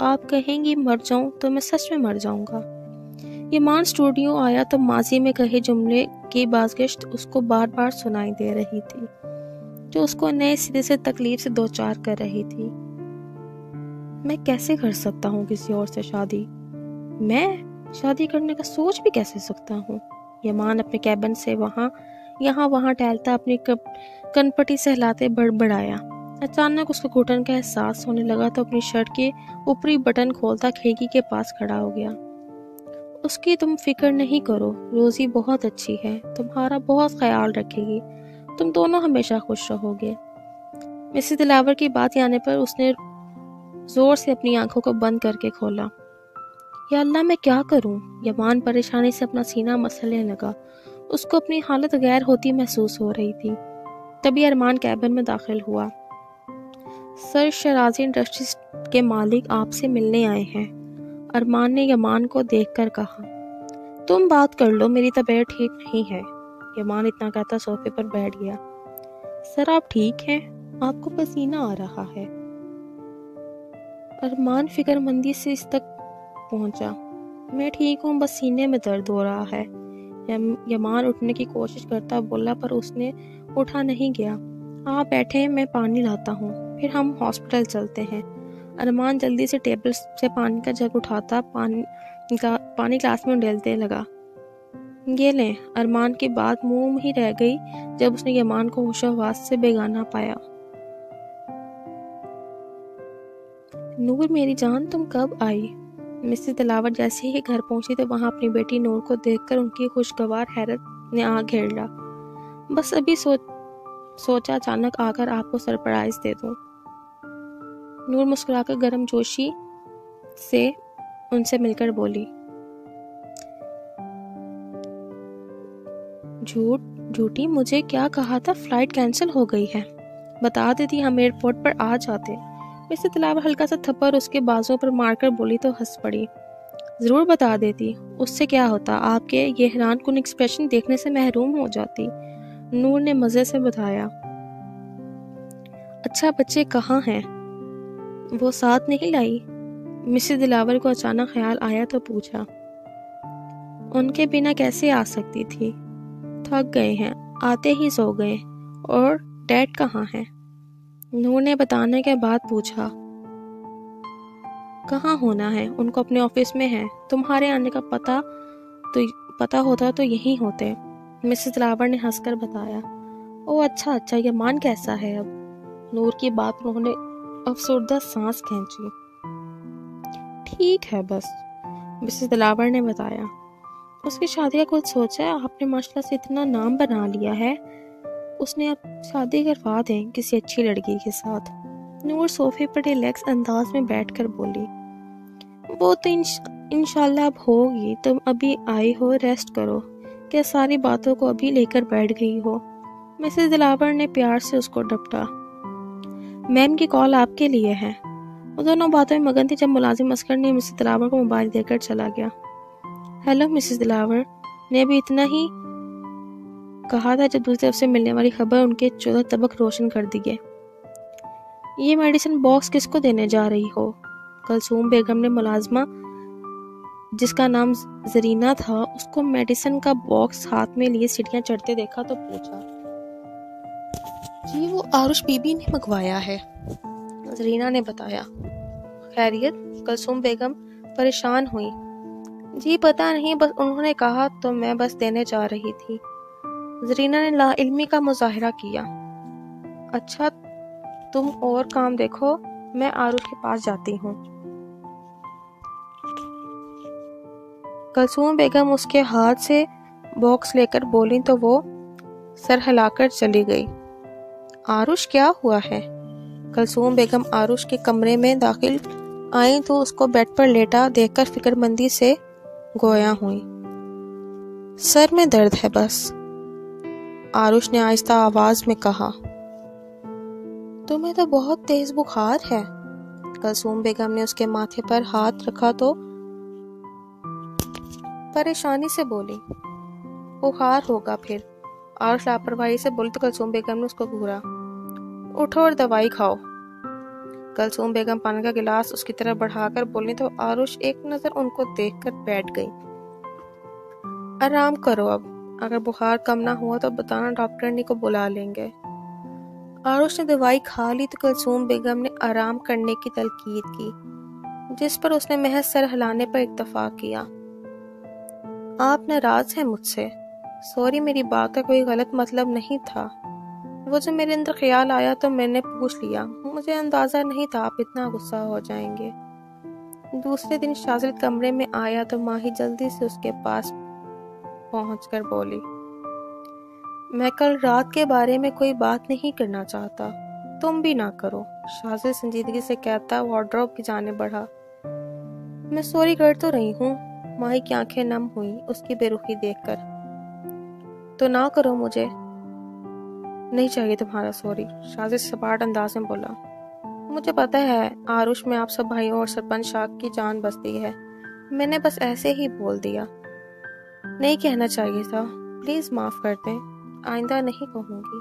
آپ کہیں گی مر جاؤں تو میں سچ میں مر جاؤں گا۔ یمان اسٹوڈیو آیا تو ماضی میں کہے جملے کی بازگشت اس کو بار بار سنائی دے رہی تھی، جو اس کو نئے سرے سے تکلیف سے دوچار کر رہی تھی۔ میں کیسے کر سکتا ہوں کسی اور سے شادی؟ میں شادی کرنے کا سوچ بھی کیسے سکتا ہوں؟ یمان اپنے کیبن سے وہاں ٹہلتا اپنی کنپٹی سے ہلاتے بڑبڑایا۔ اچانک اس کو گھٹن کا احساس ہونے لگا تو اپنی شرٹ کے اوپری بٹن کھولتا کھڑکی کے پاس کھڑا ہو گیا۔ اس کی تم فکر نہیں کرو، روزی بہت اچھی ہے، تمہارا بہت خیال رکھے گی، تم دونوں ہمیشہ خوش رہو گے۔ مسز دلاور کی بات آنے پر اس نے زور سے اپنی آنکھوں کو بند کر کے کھولا۔ یا اللہ میں کیا کروں؟ یمان پریشانی سے اپنا سینہ مسلنے لگا۔ اس کو اپنی حالت غیر ہوتی محسوس ہو رہی تھی۔ تبھی ارمان کیبن میں داخل ہوا۔ سر شرازی انڈسٹریز کے مالک آپ سے ملنے آئے ہیں، ارمان نے یمان کو دیکھ کر کہا۔ تم بات کر لو، میری طبیعت ٹھیک نہیں ہے۔ یمان اتنا کہتا صوفے پر بیٹھ گیا۔ سر آپ ٹھیک ہیں؟ آپ کو پسینہ آ رہا ہے۔ ارمان فکر مندی سے اس تک پہنچا۔ میں ٹھیک ہوں، بس سینے میں درد ہو رہا ہے۔ یمان اٹھنے کی کوشش کرتا بولا، پر اس نے اٹھا نہیں گیا۔ آپ بیٹھیں، میں پانی لاتا ہوں، پھر ہم ہاسپٹل چلتے ہیں۔ ارمان جلدی سے ٹیبل سے پانی کا جگ اٹھاتا پانی گلاس میں ڈالتے لگا۔ یہ لیں۔ ارمان کی بات منہ میں ہی رہ گئی جب اس نے یمان کو ہوش و حواس سے بیگانہ پایا۔ نور میری جان، تم کب آئی؟ مسز دلاور جیسے ہی گھر پہنچی تو وہاں اپنی بیٹی نور کو دیکھ کر ان کی خوشگوار حیرت نے آنکھ گھیر لا۔ بس ابھی سوچا اچانک آ کر آپ کو سرپرائز دے دوں۔ نور مسکرا کر گرم جوشی سے ان سے مل کر بولی۔ جھوٹی، مجھے کیا کہا تھا؟ فلائٹ کینسل ہو گئی ہے۔ بتا دیتی ہم ایئرپورٹ پر آ جاتے۔ مسز دلاور ہلکا سا تھپڑ اس کے بازوں پر مار کر بولی تو ہنس پڑی۔ ضرور بتا دیتی، اس سے کیا ہوتا؟ آپ کے یہ حیران کن ایکسپریشن دیکھنے سے محروم ہو جاتی، نور نے مزے سے بتایا۔ اچھا بچے کہاں ہیں؟ وہ ساتھ نہیں لائی؟ مسز دلاور کو اچانک خیال آیا تو پوچھا۔ ان کے بنا کیسے آ سکتی تھی؟ تھک گئے ہیں، آتے ہی سو گئے۔ اور ڈیڈ کہاں ہیں؟ نور نے بتانے کے بعد پوچھا۔ کہاں ہونا ہے، ان کو اپنے آفس میں ہے، تمہارے آنے کا پتہ ہوتا تو یہی ہوتے، مسز دلاور نے ہنس کر بتایا۔ او اچھا، یمان کیسا ہے اب؟ نور کی بات پر انہوں نے افسردہ سانس کھینچی۔ ٹھیک ہے بس، مسز دلاور نے بتایا۔ اس کی شادی کا کچھ سوچا ہے؟ آپ نے ماشاءاللہ سے اتنا نام بنا لیا ہے، اس نے اب شادی کروا دیں کسی اچھی لڑکی کے ساتھ۔ نور صوفے پر ریلیکس انداز میں بیٹھ کر بولی۔ وہ تو انشاءاللہ اب ہوگی، تم ابھی آئی ہو، ریسٹ کرو، کیا ساری باتوں کو ابھی لے کر بیٹھ گئی ہو؟ مسز دلاور نے پیار سے اس کو ڈپٹا۔ میم کی کال آپ کے لیے ہے۔ وہ دونوں باتوں میں مگن تھی جب ملازم عسکر نے مسز دلاور کو موبائل دے کر چلا گیا۔ ہیلو، مسز دلاور نے بھی اتنا ہی کہا تھا جب دوسری طرف سے ملنے والی خبر ان کے 14 طبق روشن کر دیے۔ یہ میڈیسن باکس کس کو دینے جا رہی ہو؟ کلثوم بیگم نے ملازمہ جس کا نام زرینہ تھا اس کو میڈیسن کا باکس ہاتھ میں لیے سیڑھیاں چڑھتے دیکھا تو پوچھا۔ جی وہ آروش بی بی نے منگوایا ہے، زرینہ نے بتایا۔ خیریت؟ کلثوم بیگم پریشان ہوئی۔ جی پتہ نہیں، بس انہوں نے کہا تو میں بس دینے جا رہی تھی۔ زرینہ نے لا علمی کا مظاہرہ کیا۔ اچھا تم اور کام دیکھو، میں آروش کے پاس جاتی ہوں۔ کلثوم بیگم اس کے ہاتھ سے باکس لے کر بولی تو وہ سر ہلا کر چلی گئی۔ آروش کیا ہوا ہے؟ کلثوم بیگم آروش کے کمرے میں داخل آئیں تو اس کو بیڈ پر لیٹا دیکھ کر فکر مندی سے گویا ہوئی۔ سر میں درد ہے بس، آروش نے آہستہ آواز میں کہا۔ تمہیں تو بہت تیز بخار ہے۔ کلثوم بیگم نے اس کے ماتھے پر ہاتھ رکھا تو پریشانی سے بولی۔ بخار ہوگا پھر، آروش لاپرواہی سے بولی تو کلثوم بیگم نے اس کو گھورا۔ اٹھو اور دوائی کھاؤ۔ کلثوم بیگم پانی کا گلاس اس کی طرف بڑھا کر بولی تو آروش ایک نظر ان کو دیکھ کر بیٹھ گئی۔ آرام کرو اب، اگر بخار کم نہ ہوا تو بتانا، ڈاکٹرنی کو بلا لیں گے۔ آروش نے دوائی کھا لی تو کلثوم بیگم نے آرام کرنے کی تلقین کی، جس پر اس نے محض سر ہلانے پر اتفاق کیا۔ آپ ناراض ہیں مجھ سے؟ سوری، میری بات کا کوئی غلط مطلب نہیں تھا، وہ جو میرے اندر خیال آیا تو میں نے پوچھ لیا، مجھے اندازہ نہیں تھا آپ اتنا غصہ ہو جائیں گے۔ دوسرے دن شازل کمرے میں آیا تو ماہی جلدی سے اس کے پاس پہنچ کر بولی، میں کل رات کے بارے میں کوئی بات نہیں کرنا چاہتا، تم بھی نہ کرو۔ شازل سنجیدگی سے کہتا وارڈروب کی جانب بڑھا۔ میں سوری کر تو رہی ہوں۔ ماہی کی آنکھیں نم ہوئیں اس کی بے رخی دیکھ کر۔ تو نہ کرو، مجھے نہیں چاہیے تمہارا سوری، شازل سپاٹ انداز میں بولا۔ مجھے پتہ ہے آروش میں آپ سب بھائیوں اور سرپنچ شاہ کی جان بستی ہے، میں نے بس ایسے ہی بول دیا، نہیں کہنا چاہیے تھا، پلیز معاف کر دیں، آئندہ نہیں کہوں گی۔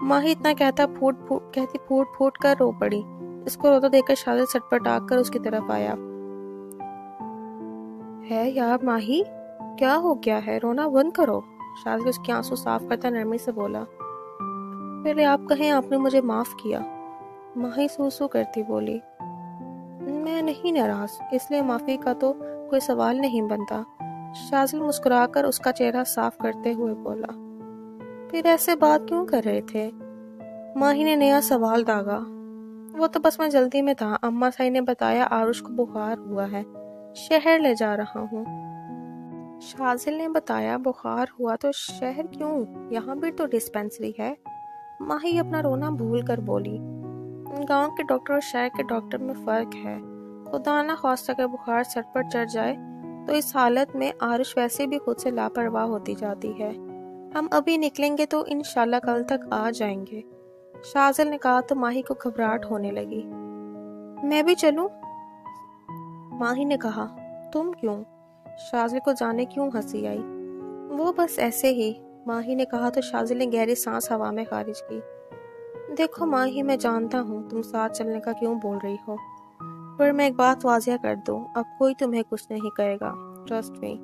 ماہی اتنا کہتی پھوٹ پھوٹ کر رو پڑی۔ اس کو روتا دیکھ کر شازل سٹپٹا کر اس کی طرف آیا۔ ہے یار ماہی، کیا ہو گیا ہے؟ رونا بند کرو۔ شازل اس کے آنسو صاف کرتا نرمی سے بولا۔ پہلے آپ کہیں آپ نے مجھے معاف کیا۔ ماہی سو سو کرتی بولی۔ میں نہیں ناراض، اس لیے معافی کا تو کوئی سوال نہیں بنتا۔ شازل مسکرا کر اس کا چہرہ صاف کرتے ہوئے بولا۔ پھر ایسے بات کیوں کر رہے تھے؟ ماہی نے نیا سوال داغا۔ وہ تو بس میں جلدی میں تھا، اماں صاحب نے بتایا آروش کو بخار ہوا ہے، شہر لے جا رہا ہوں۔ شازل نے بتایا بخار ہوا تو شہر کیوں؟ یہاں بھی تو ڈسپینسری ہے۔ ماہی اپنا رونا بھول کر بولی۔ گاؤں کے ڈاکٹر اور شہر کے ڈاکٹر میں فرق ہے، خدا نہ خواستہ اگر بخار سر پر چڑھ جائے تو اس حالت میں آروش ویسے بھی خود سے لاپرواہ ہوتی جاتی ہے۔ ہم ابھی نکلیں گے تو انشاءاللہ کل تک آ جائیں گے۔ شازل نے کہا تو ماہی کو گھبراہٹ ہونے لگی۔ میں بھی چلوں؟ ماہی نے کہا۔ تم کیوں؟ شازل کو جانے کیوں ہنسی آئی۔ وہ بس ایسے ہی، ماہی نے کہا تو شازل نے گہری سانس ہوا میں خارج کی۔ دیکھو ماہی، میں جانتا ہوں تم ساتھ چلنے کا کیوں بول رہی ہو، پر میں ایک بات واضح کر دوں، اب کوئی تمہیں کچھ نہیں کہے گا، ٹرسٹ می۔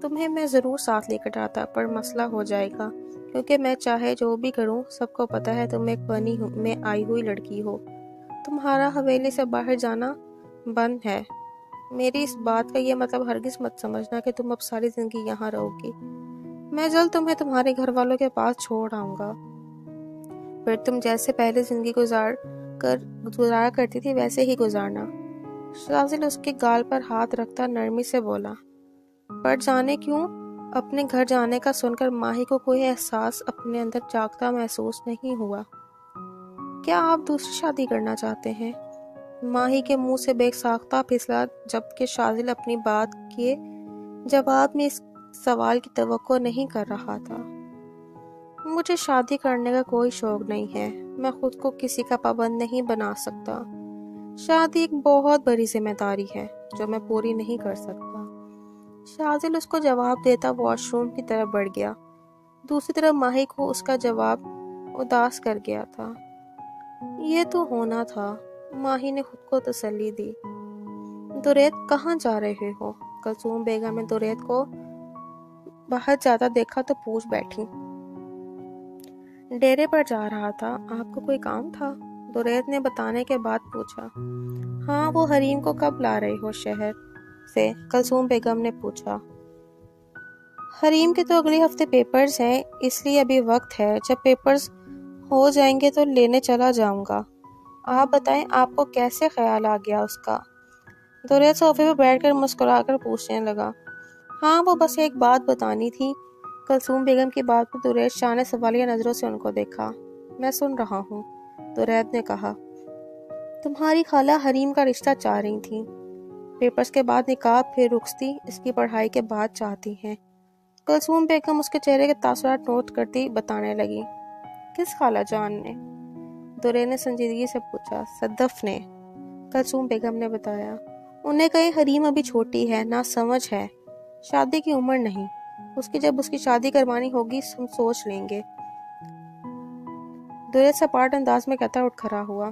تمہیں میں ضرور ساتھ لے کر آتا، پر مسئلہ ہو جائے گا، کیونکہ میں چاہے جو بھی کروں سب کو پتہ ہے تم ایک بنی میں آئی ہوئی لڑکی ہو، تمہارا حویلی سے باہر جانا بند ہے۔ میری اس بات کا یہ مطلب ہرگز مت سمجھنا کہ تم اب ساری زندگی یہاں رہو گی۔ میں جلد تمہیں تمہارے گھر والوں کے پاس چھوڑ آؤں گا، پھر تم جیسے پہلے زندگی گزارا کرتی تھی ویسے ہی گزارنا۔ شازل اس کے گال پر ہاتھ رکھتا نرمی سے بولا۔ پر جانے کیوں؟ اپنے گھر جانے کا سن کر ماہی کو کوئی احساس اپنے اندر جاگتا محسوس نہیں ہوا۔ کیا آپ دوسری شادی کرنا چاہتے ہیں؟ ماہی کے منہ سے بے ساختہ پھسلا، جبکہ شازل اپنی بات کے جواب میں اس سوال کی توقع نہیں کر رہا تھا۔ مجھے شادی کرنے کا کوئی شوق نہیں ہے، میں خود کو کسی کا پابند نہیں بنا سکتا۔ شادی ایک بہت بڑی ذمہ داری ہے جو میں پوری نہیں کر سکتا۔ شازل اس کو جواب دیتا واش روم کی طرف بڑھ گیا۔ دوسری طرف ماہی کو اس کا جواب اداس کر گیا تھا۔ یہ تو ہونا تھا، ماہی نے خود کو تسلی دی۔ دوریت کہاں جا رہے ہو؟ کلثوم بیگم نے دوریت کو باہر جاتا دیکھا تو پوچھ بیٹھی۔ ڈیرے پر جا رہا تھا، آپ کو کوئی کام تھا؟ دوریت نے بتانے کے بعد پوچھا۔ ہاں، وہ حریم کو کب لا رہے ہو شہر سے؟ کلثوم بیگم نے پوچھا۔ حریم کے تو اگلے ہفتے پیپرز ہیں، اس لیے ابھی وقت ہے، جب پیپرز ہو جائیں گے تو لینے چلا جاؤں گا۔ آپ بتائیں آپ کو کیسے خیال آ گیا اس کا؟ دوریت صوفے پر بیٹھ کر مسکرا کر پوچھنے لگا۔ ہاں، وہ بس ایک بات بتانی تھی۔ کلثوم بیگم کی بات پر دوریت شاہ نے سوالیہ نظروں سے ان کو دیکھا۔ میں سن رہا ہوں، دوریت نے کہا۔ تمہاری خالہ حریم کا رشتہ چاہ رہی تھیں، پیپرز کے بعد نکاح، پھر رخصتی، اس کی پڑھائی کے بعد چاہتی ہیں۔ کلثوم بیگم اس کے چہرے کے تاثرات نوٹ کرتی بتانے لگی۔ کس خالہ جان نے؟ دوریت نے سنجیدگی سے پوچھا۔ صدف نے، کلثوم بیگم نے بتایا۔ انہیں کہیں حریم ابھی چھوٹی ہے، نا سمجھ ہے، شادی کی عمر نہیں، جب اس کی شادی کروانی ہوگی ہم سوچ لیں گے۔ دوریت سپاٹ انداز میں کہتا اٹھ کھڑا ہوا۔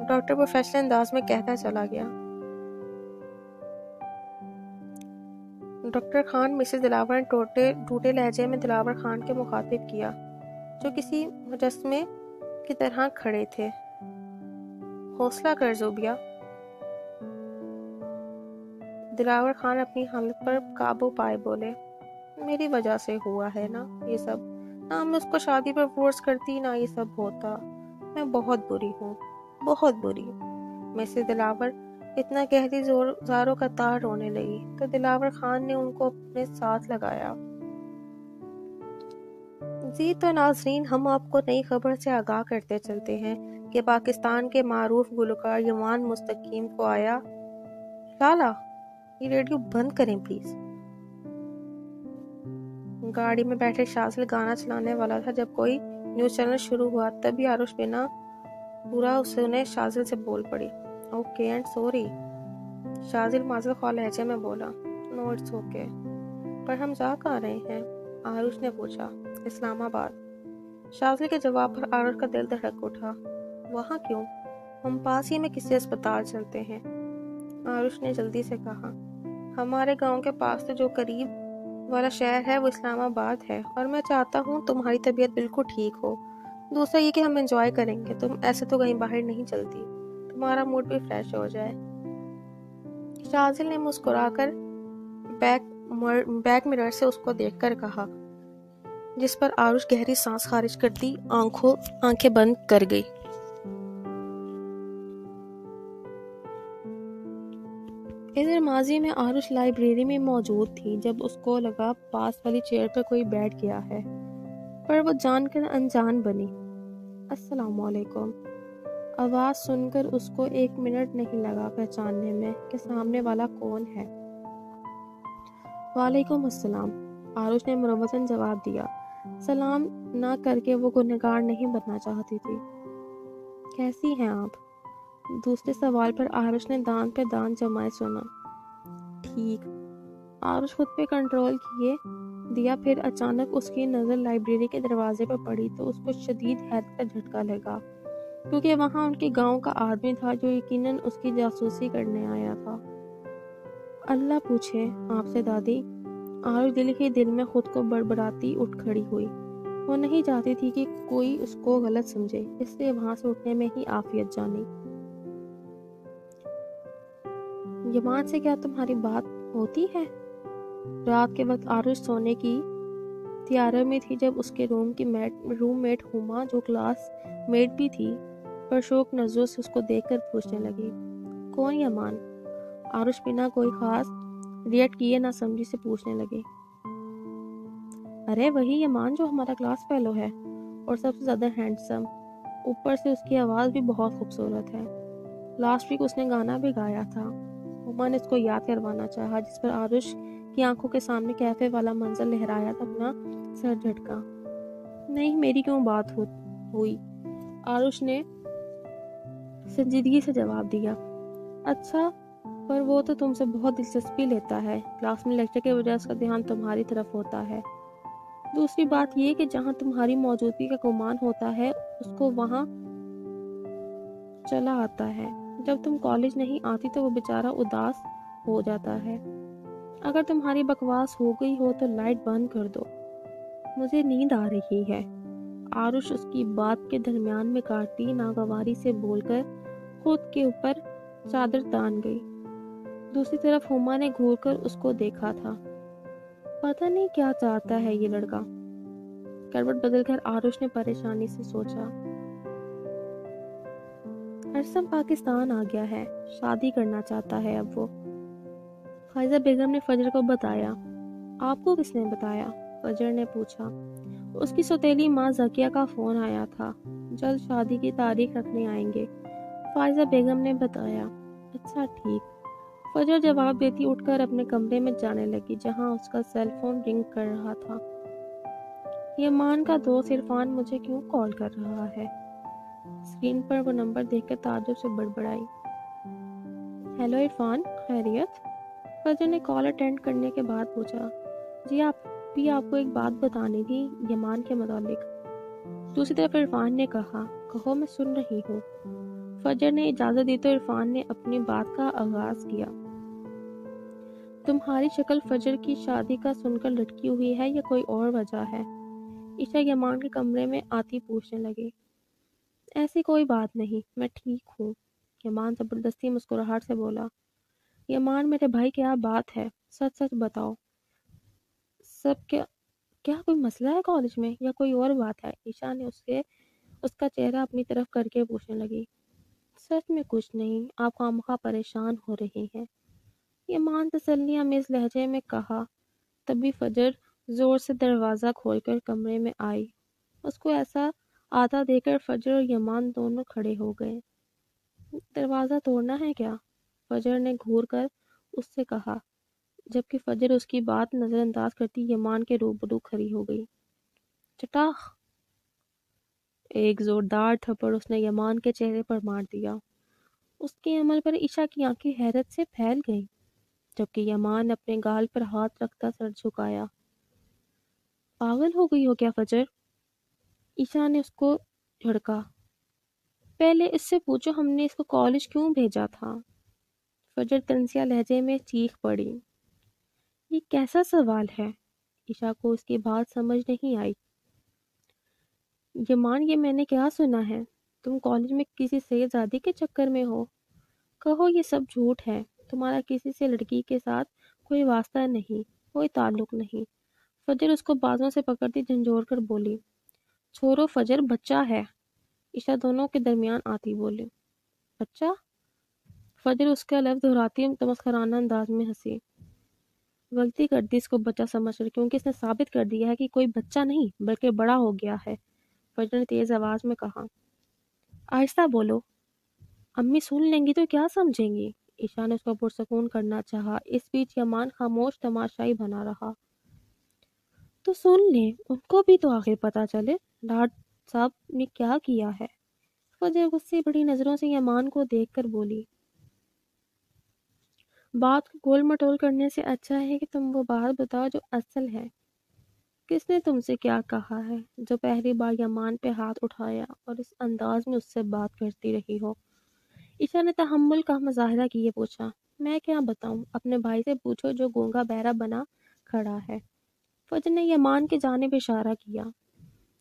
ڈاکٹر پروفیشنل انداز میں کہتا چلا گیا۔ ڈاکٹر خان، مسز دلاور نے ٹوٹے لہجے میں دلاور خان کے مخاطب کیا، جو کسی مجسمے کی طرح کھڑے تھے۔ حوصلہ کر زوبیا۔ دلاور خان اپنی حالت پر قابو پائے بولے، میری وجہ سے ہوا ہے نا یہ سب، نہ میں اس کو شادی پر فورس کرتی، نہ یہ سب ہوتا۔ میں بہت بری ہوں، بہت بری۔ مسز دلاور اتنا کہتی زاروں کا تار رونے لگی تو دلاور خان نے ان کو اپنے ساتھ لگایا۔ جی تو ناظرین، ہم آپ کو نئی خبر سے آگاہ کرتے چلتے ہیں کہ پاکستان کے معروف گلوکار یمان مستقیم کو آیا۔ لالا، یہ ریڈیو بند کریں پلیز۔ گاڑی میں بیٹھے شازل گانا چلانے والا تھا جب کوئی نیوز چینل شروع ہوا، تبھی آروش بنا پورا اسے شازل سے بول پڑی، اوکے اینڈ سوری۔ شازل معذرت خواہ لہجے میں بولا، نو اٹس اوکے۔ پر ہم جا کہاں رہے ہیں؟ آروش نے پوچھا۔ اسلام آباد۔ شازل کے جواب پر آروش کا دل دھڑک اٹھا۔ وہاں کیوں؟ ہم پاس ہی میں کسی اسپتال چلتے ہیں۔ آروش نے جلدی سے کہا، ہمارے گاؤں کے پاس تو جو قریب والا شہر ہے وہ اسلام آباد ہے، اور میں چاہتا ہوں تمہاری طبیعت بالکل ٹھیک ہو۔ دوسرا یہ کہ ہم انجوائے کریں گے، تم ایسے تو کہیں باہر نہیں چلتی، تمہارا موڈ بھی فریش ہو جائے۔ شازل نے مسکرا کر بیک مرر سے اس کو دیکھ کر کہا، جس پر آروش گہری سانس خارج کرتی آنکھیں بند کر گئی۔ ادھر ماضی میں آروش لائبریری میں موجود تھی جب اس کو لگا پاس والی چیئر پر کوئی بیٹھ گیا ہے، پر وہ جان کر انجان بنی۔ السلام علیکم۔ آواز سن کر اس کو 1 منٹ نہیں لگا پہچاننے میں کہ سامنے والا کون ہے۔ وعلیکم السلام، آروش نے مروتاً جواب دیا۔ سلام نہ کر کے وہ گنہگار نہیں بننا چاہتی تھی۔ کیسی ہیں آپ؟ دوسرے سوال پر آروش نے دان پہ دان جمائے سنا۔ ٹھیک۔ آروش خود پہ کنٹرول کیے دیا، پھر اچانک اس کی نظر لائبریری کے دروازے پہ پڑی تو اس کو شدید حیرت کا جھٹکا لگا، کیونکہ وہاں ان کے گاؤں کا آدمی تھا جو یقیناً اس کی جاسوسی کرنے آیا تھا۔ اللہ پوچھے آپ سے دادی۔ آروش دل ہی دل میں خود کو بڑبڑاتی اٹھ کھڑی ہوئی۔ وہ نہیں چاہتی تھی کہ کوئی اس کو غلط سمجھے، اس لیے وہاں سے اٹھنے میں ہی عافیت جانی۔ یمان سے کیا تمہاری بات ہوتی ہے؟ رات کے وقت آروش سونے کی تیاری میں تھی جب اس کے روم میٹ ہما، جو کلاس میٹ بھی تھی، پرشوک نظروں سے اس کو دیکھ کر پوچھنے لگی، کون یمان؟ آروش بنا کوئی خاص ریئیکٹ کیے نہ سمجھی سے پوچھنے لگی، ارے وہی یمان جو ہمارا کلاس فیلو ہے اور سب سے زیادہ ہینڈسم، اوپر سے اس کی آواز بھی بہت خوبصورت ہے۔ لاسٹ ویک اس نے گانا بھی گایا تھا۔ ہما نے اس کو یاد کروانا چاہا، جس پر آروش کی آنکھوں کے سامنے کیفے والا منظر لہرایا تو اپنا سر جھٹکا۔ نہیں، میری کیوں بات ہوئی؟ آروش نے سنجیدگی سے جواب دیا۔ اچھا، پر وہ تو تم سے بہت دلچسپی لیتا ہے، کلاس میں لیکچر کے بجائے اس کا دھیان تمہاری طرف ہوتا ہے۔ دوسری بات یہ کہ جہاں تمہاری موجودگی کا گمان ہوتا ہے اس کو وہاں چلا آتا ہے۔ جب تم کالج نہیں آتی تو وہ بیچارہ اداس ہو جاتا ہے۔ اگر تمہاری بکواس ہو گئی ہو تو لائٹ بند کر دو، مجھے نیند آ رہی ہے۔ آروش اس کی بات کے درمیان میں کاٹتی ناگواری سے بول کر خود کے اوپر چادر تان گئی۔ دوسری طرف ہما نے گھور کر اس کو دیکھا تھا۔ پتہ نہیں کیا چاہتا ہے یہ لڑکا، کروٹ بدل کر آروش نے پریشانی سے سوچا۔ ارسم پاکستان آ گیا ہے، شادی کرنا چاہتا ہے اب وہ۔ فائزہ بیگم نے فجر کو بتایا۔ آپ کو کس نے بتایا؟ فجر نے پوچھا۔ اس کی سوتیلی ماں زکیہ کا فون آیا تھا، جلد شادی کی تاریخ رکھنے آئیں گے، فائزہ بیگم نے بتایا۔ اچھا ٹھیک، فجر جواب دیتی اٹھ کر اپنے کمرے میں جانے لگی جہاں اس کا سیل فون رنگ کر رہا تھا۔ یمان کا دوست عرفان مجھے کیوں کال کر رہا ہے؟ اسکرین پر وہ نمبر دیکھ کر تعجب سے بڑبڑائی۔ ہیلو عرفان، خیریت؟ فجر نے کال اٹینڈ کرنے کے بعد پوچھا۔ جی آپ کو ایک بات بتانی تھی یمان کے متعلق۔ دوسری طرف عرفان نے کہا، کہو میں سن رہی ہوں۔ فجر نے اجازت دی تو عرفان نے اپنی بات کا آغاز کیا۔ تمہاری شکل فجر کی شادی کا سن کر لٹکی ہوئی ہے یا کوئی اور وجہ ہے؟ عشا یمان کے کمرے میں آتی پوچھنے لگی۔ ایسی کوئی بات نہیں، میں ٹھیک ہوں، یمان زبردستی مسکراہٹ سے بولا۔ یمان میرے بھائی کیا بات ہے، سچ سچ بتاؤ، سب کیا کوئی مسئلہ ہے کالج میں یا کوئی اور بات ہے؟ عشا نے اس کا چہرہ اپنی طرف کر کے پوچھنے لگی۔ سچ میں کچھ نہیں، آپ خواہ پریشان ہو رہی ہیں، یمان تسلی آمیز لہجے میں کہا۔ تبھی فجر زور سے دروازہ کھول کر کمرے میں آئی۔ اس کو ایسا آتا دیکھ کر فجر اور یمان دونوں کھڑے ہو گئے۔ دروازہ توڑنا ہے کیا؟ فجر نے گھور کر اس سے کہا، جبکہ فجر اس کی بات نظر انداز کرتی یمان کے روبرو کھڑی ہو گئی۔ چٹاخ! ایک زوردار تھپڑ اس نے یمان کے چہرے پر مار دیا۔ اس کے عمل پر عشا کی آنکھیں حیرت سے پھیل گئیں، جبکہ یمان اپنے گال پر ہاتھ رکھتا سر جھکایا۔ پاگل ہو گئی ہو کیا فجر؟ عشا نے اس کو جھڑکا۔ پہلے اس سے پوچھو ہم نے اس کو کالج کیوں بھیجا تھا؟ فجر طنزیہ لہجے میں چیخ پڑی۔ یہ کیسا سوال ہے؟ عشا کو اس کی بات سمجھ نہیں آئی۔ یمان یہ میں نے کیا سنا ہے؟ تم کالج میں کسی شہزادی کے چکر میں ہو؟ کہو یہ سب جھوٹ ہے، تمہارا کسی سے لڑکی کے ساتھ کوئی واسطہ نہیں، کوئی تعلق نہیں۔ فجر اس کو بازوں سے پکڑتی جھنجھوڑ کر بولی۔ چھوڑو فجر، بچہ ہے، عشا دونوں کے درمیان آتی بولی۔ بچہ؟ فجر اس کا لفظ دہراتی تمسخرانہ انداز میں ہنسی۔ غلطی کر دی اس کو بچہ سمجھ کر، کیونکہ اس نے ثابت کر دیا ہے کہ کوئی بچہ نہیں بلکہ بڑا ہو گیا ہے، فجر نے تیز آواز میں کہا۔ آہستہ بولو، امی سن لیں گی تو کیا سمجھیں گی؟ عشا نے اس کو پرسکون کرنا چاہا، اس بیچ یمان خاموش تماشائی بنا رہا۔ تو سن لیں، ان کو بھی تو آخر پتہ چلے ڈاٹ صاحب نے کیا کیا ہے۔ فجر غصے بڑی نظروں سے یمان کو دیکھ کر بولی۔ بات کو گول مٹول کرنے سے اچھا ہے کہ تم وہ بات بتاؤ جو اصل ہے۔ کس نے تم سے کیا کہا ہے جو پہلی بار یمان پہ ہاتھ اٹھایا اور اس انداز میں اس سے بات کرتی رہی ہو؟ عشا نے تحمل کا مظاہرہ کیے پوچھا۔ میں کیا بتاؤں، اپنے بھائی سے پوچھو جو گونگا بہرا بنا کھڑا ہے۔ فجر نے یمان کی جانب اشارہ کیا۔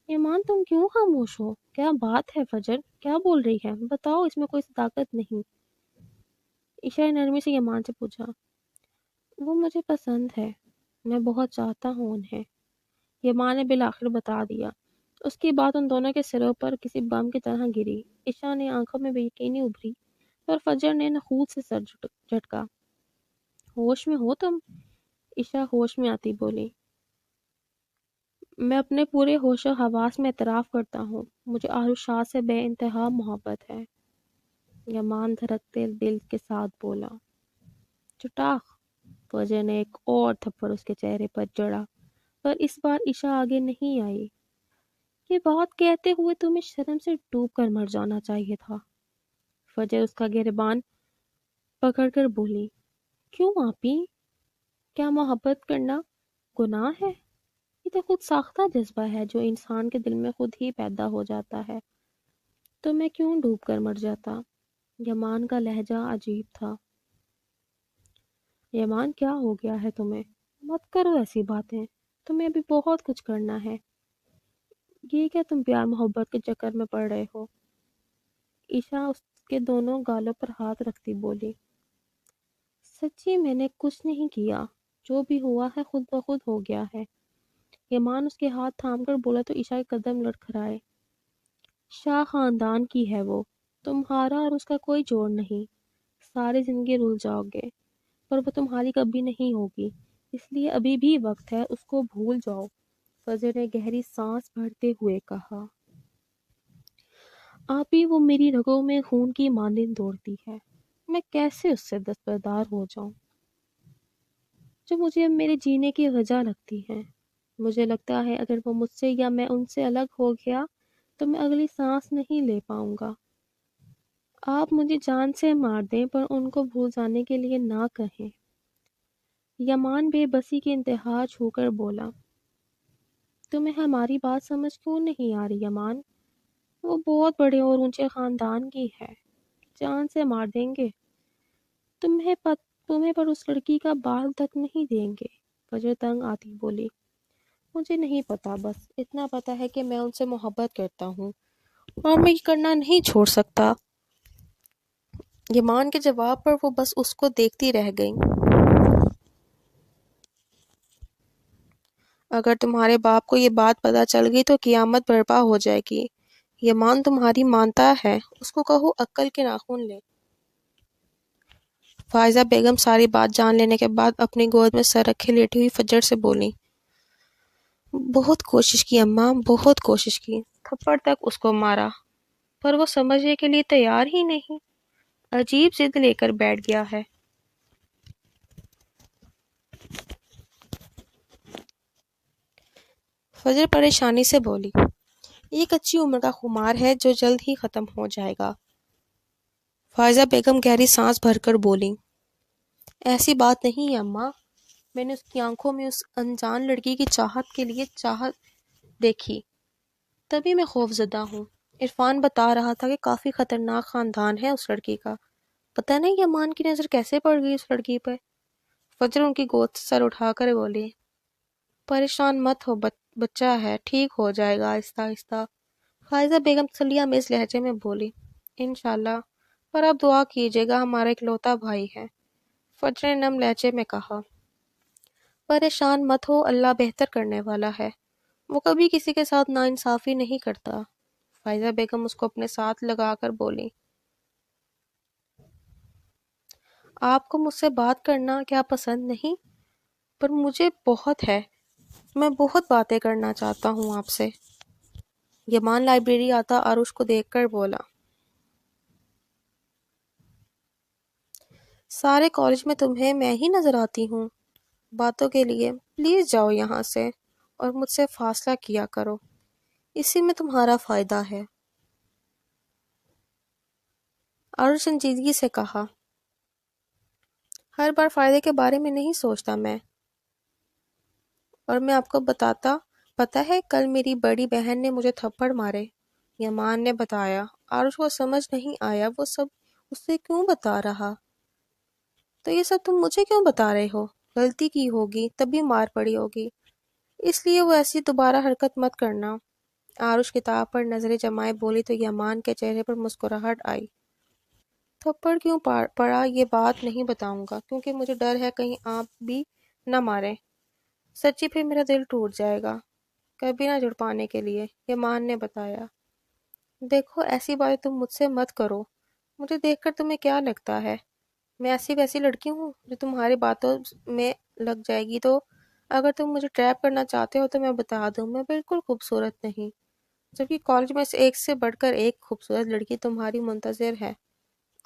یمان تم کیوں خاموش ہو؟ کیا بات ہے فجر، کیا بول رہی ہے؟ بتاؤ، اس میں کوئی صداقت نہیں۔ عشا نے نرمی سے یمان سے پوچھا۔ وہ مجھے پسند ہے، میں بہت چاہتا ہوں انہیں، یمان نے بالآخر بتا دیا۔ اس کی بات ان دونوں کے سروں پر کسی بم کی طرح گری۔ عشا نے آنکھوں میں بے یقینی ابھری اور فجر نے نخوت سے سر جھٹکا۔ ہوش میں ہو تم؟ عشا ہوش میں آتی بولی۔ میں اپنے پورے ہوش و حواس میں اعتراف کرتا ہوں، مجھے آروش شاہ سے بے انتہا محبت ہے، یمان دھڑکتے دل کے ساتھ بولا۔ چٹاخ! فجر نے ایک اور تھپڑ اس کے چہرے پر جڑا، پر اس بار عشا آگے نہیں آئی۔ یہ بات کہتے ہوئے تمہیں شرم سے ڈوب کر مر جانا چاہیے تھا، فجر اس کا گریبان پکڑ کر بولی۔ کیوں آپی؟ کیا محبت کرنا گناہ ہے؟ یہ تو خود ساختہ جذبہ ہے جو انسان کے دل میں خود ہی پیدا ہو جاتا ہے، تو میں کیوں ڈوب کر مر جاتا؟ یمان کا لہجہ عجیب تھا۔ یمان کیا ہو گیا ہے تمہیں؟ مت کرو ایسی باتیں، تمہیں ابھی بہت کچھ کرنا ہے۔ یہ کیا تم پیار محبت کے چکر میں پڑ رہے ہو؟ عشا اس کے دونوں گالوں پر ہاتھ رکھتی بولی۔ سچی میں نے کچھ نہیں کیا، جو بھی ہوا ہے خود بخود ہو گیا ہے، یمان اس کے ہاتھ تھام کر بولا تو عشا کے قدم لڑکھڑائے۔ شاہ خاندان کی ہے وہ، تمہارا اور اس کا کوئی جوڑ نہیں، ساری زندگی رول جاؤ گے، پر وہ تمہاری کبھی نہیں ہوگی، اس لیے ابھی بھی وقت ہے، اس کو بھول جاؤ، فجر نے گہری سانس بھرتے ہوئے کہا۔ آپی وہ میری رگوں میں خون کی مانند دوڑتی ہے، میں کیسے اس سے دستبردار ہو جاؤں جو مجھے اب میرے جینے کی وجہ لگتی ہے۔ مجھے لگتا ہے اگر وہ مجھ سے یا میں ان سے الگ ہو گیا تو میں اگلی سانس نہیں لے پاؤں گا۔ آپ مجھے جان سے مار دیں پر ان کو بھول جانے کے لیے نہ کہیں۔ یمان بے بسی کی انتہا چھو کر بولا۔ تمہیں ہماری بات سمجھ کیوں نہیں آ رہی یمان؟ وہ بہت بڑے اور اونچے خاندان کی ہے، جان سے مار دیں گے۔ تمہیں پر اس لڑکی کا بال تک نہیں دیں گے۔ فجر تنگ آتی بولی، مجھے نہیں پتا، بس اتنا پتا ہے کہ میں ان سے محبت کرتا ہوں اور میں یہ کرنا نہیں چھوڑ سکتا۔ یمان کے جواب پر وہ بس اس کو دیکھتی رہ گئی۔ اگر تمہارے باپ کو یہ بات پتہ چل گئی تو قیامت برپا ہو جائے گی۔ یمان تمہاری مانتا ہے، اس کو کہو عقل کے ناخن لے۔ فائزہ بیگم ساری بات جان لینے کے بعد اپنی گود میں سر رکھے لیٹی ہوئی فجر سے بولی، بہت کوشش کی اماں، بہت کوشش کی، تھپڑ تک اس کو مارا، پر وہ سمجھنے کے لیے تیار ہی نہیں، عجیب ضد لے کر بیٹھ گیا ہے۔ فجر پریشانی سے بولی، یہ کچی عمر کا خمار ہے جو جلد ہی ختم ہو جائے گا۔ فائزہ بیگم گہری سانس بھر کر بولی، ایسی بات نہیں ہے اماں، میں نے اس کی آنکھوں میں اس انجان لڑکی کی چاہت کے لیے چاہت دیکھی، تبھی میں خوف زدہ ہوں۔ عرفان بتا رہا تھا کہ کافی خطرناک خاندان ہے اس لڑکی کا، پتہ نہیں یمان کی نظر کیسے پڑ گئی اس لڑکی پہ۔ فجر ان کی گود سے سر اٹھا کر بولی، پریشان مت ہو، بچہ ہے، ٹھیک ہو جائے گا آہستہ آہستہ۔ فائزہ بیگم تسلی آمیز لہجے میں بولی، انشاءاللہ، پر آپ دعا کیجیے گا، ہمارا اکلوتا بھائی ہے۔ فجر نے نم لہجے میں کہا، پریشان مت ہو، اللہ بہتر کرنے والا ہے، وہ کبھی کسی کے ساتھ ناانصافی نہیں کرتا۔ فائزہ بیگم اس کو اپنے ساتھ لگا کر بولی، آپ کو مجھ سے بات کرنا کیا پسند نہیں؟ پر مجھے بہت ہے، میں بہت باتیں کرنا چاہتا ہوں آپ سے۔ یمان لائبریری آتا عروش کو دیکھ کر بولا، سارے کالج میں تمہیں میں ہی نظر آتی ہوں باتوں کے لیے، پلیز جاؤ یہاں سے اور مجھ سے فاصلہ کیا کرو، اسی میں تمہارا فائدہ ہے۔ عروش سنجیدگی سے کہا، ہر بار فائدے کے بارے میں نہیں سوچتا میں، اور میں آپ کو بتاتا، پتہ ہے کل میری بڑی بہن نے مجھے تھپڑ مارے، یمان نے بتایا۔ عروش کو سمجھ نہیں آیا وہ سب اس سے کیوں بتا رہا، تو یہ سب تم مجھے کیوں بتا رہے ہو؟ غلطی کی ہوگی تبھی مار پڑی ہوگی، اس لیے وہ ایسی دوبارہ حرکت مت کرنا۔ عروش کتاب پر نظریں جمائے بولی تو یمان کے چہرے پر مسکراہٹ آئی۔ تھپڑ کیوں پڑا یہ بات نہیں بتاؤں گا، کیونکہ مجھے ڈر ہے کہیں آپ بھی نہ ماریں، سچی پھر میرا دل ٹوٹ جائے گا، کبھی نہ جڑ پانے کے لیے، یمان نے بتایا۔ دیکھو ایسی باتیں تم مجھ سے مت کرو، مجھے دیکھ کر تمہیں کیا لگتا ہے میں ایسی ویسی لڑکی ہوں جو تمہاری باتوں میں لگ جائے گی؟ تو اگر تم مجھے ٹریپ کرنا چاہتے ہو تو میں بتا دوں، میں بالکل خوبصورت نہیں، جبکہ کالج میں سے ایک سے بڑھ کر ایک خوبصورت لڑکی تمہاری منتظر ہے،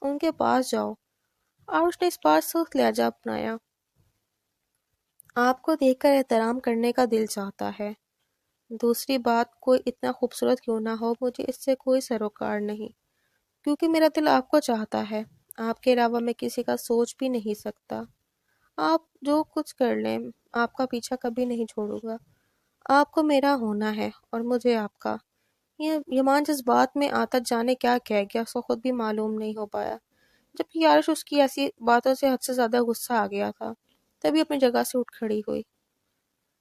ان کے پاس جاؤ۔ عروش نے اس بار سخت لہجہ اپنایا، آپ کو دیکھ کر احترام کرنے کا دل چاہتا ہے، دوسری بات کوئی اتنا خوبصورت کیوں نہ ہو، مجھے اس سے کوئی سروکار نہیں، کیونکہ میرا دل آپ کو چاہتا ہے، آپ کے علاوہ میں کسی کا سوچ بھی نہیں سکتا، آپ جو کچھ کر لیں آپ کا پیچھا کبھی نہیں چھوڑوں گا، آپ کو میرا ہونا ہے اور مجھے آپ کا۔ یہ یمان جس بات میں آتا جانے کیا کہہ گیا اس کو خود بھی معلوم نہیں ہو پایا، جبکہ عروش اس کی ایسی باتوں سے حد سے زیادہ غصہ آ گیا تھا، تبھی اپنی جگہ سے اٹھ کھڑی ہوئی،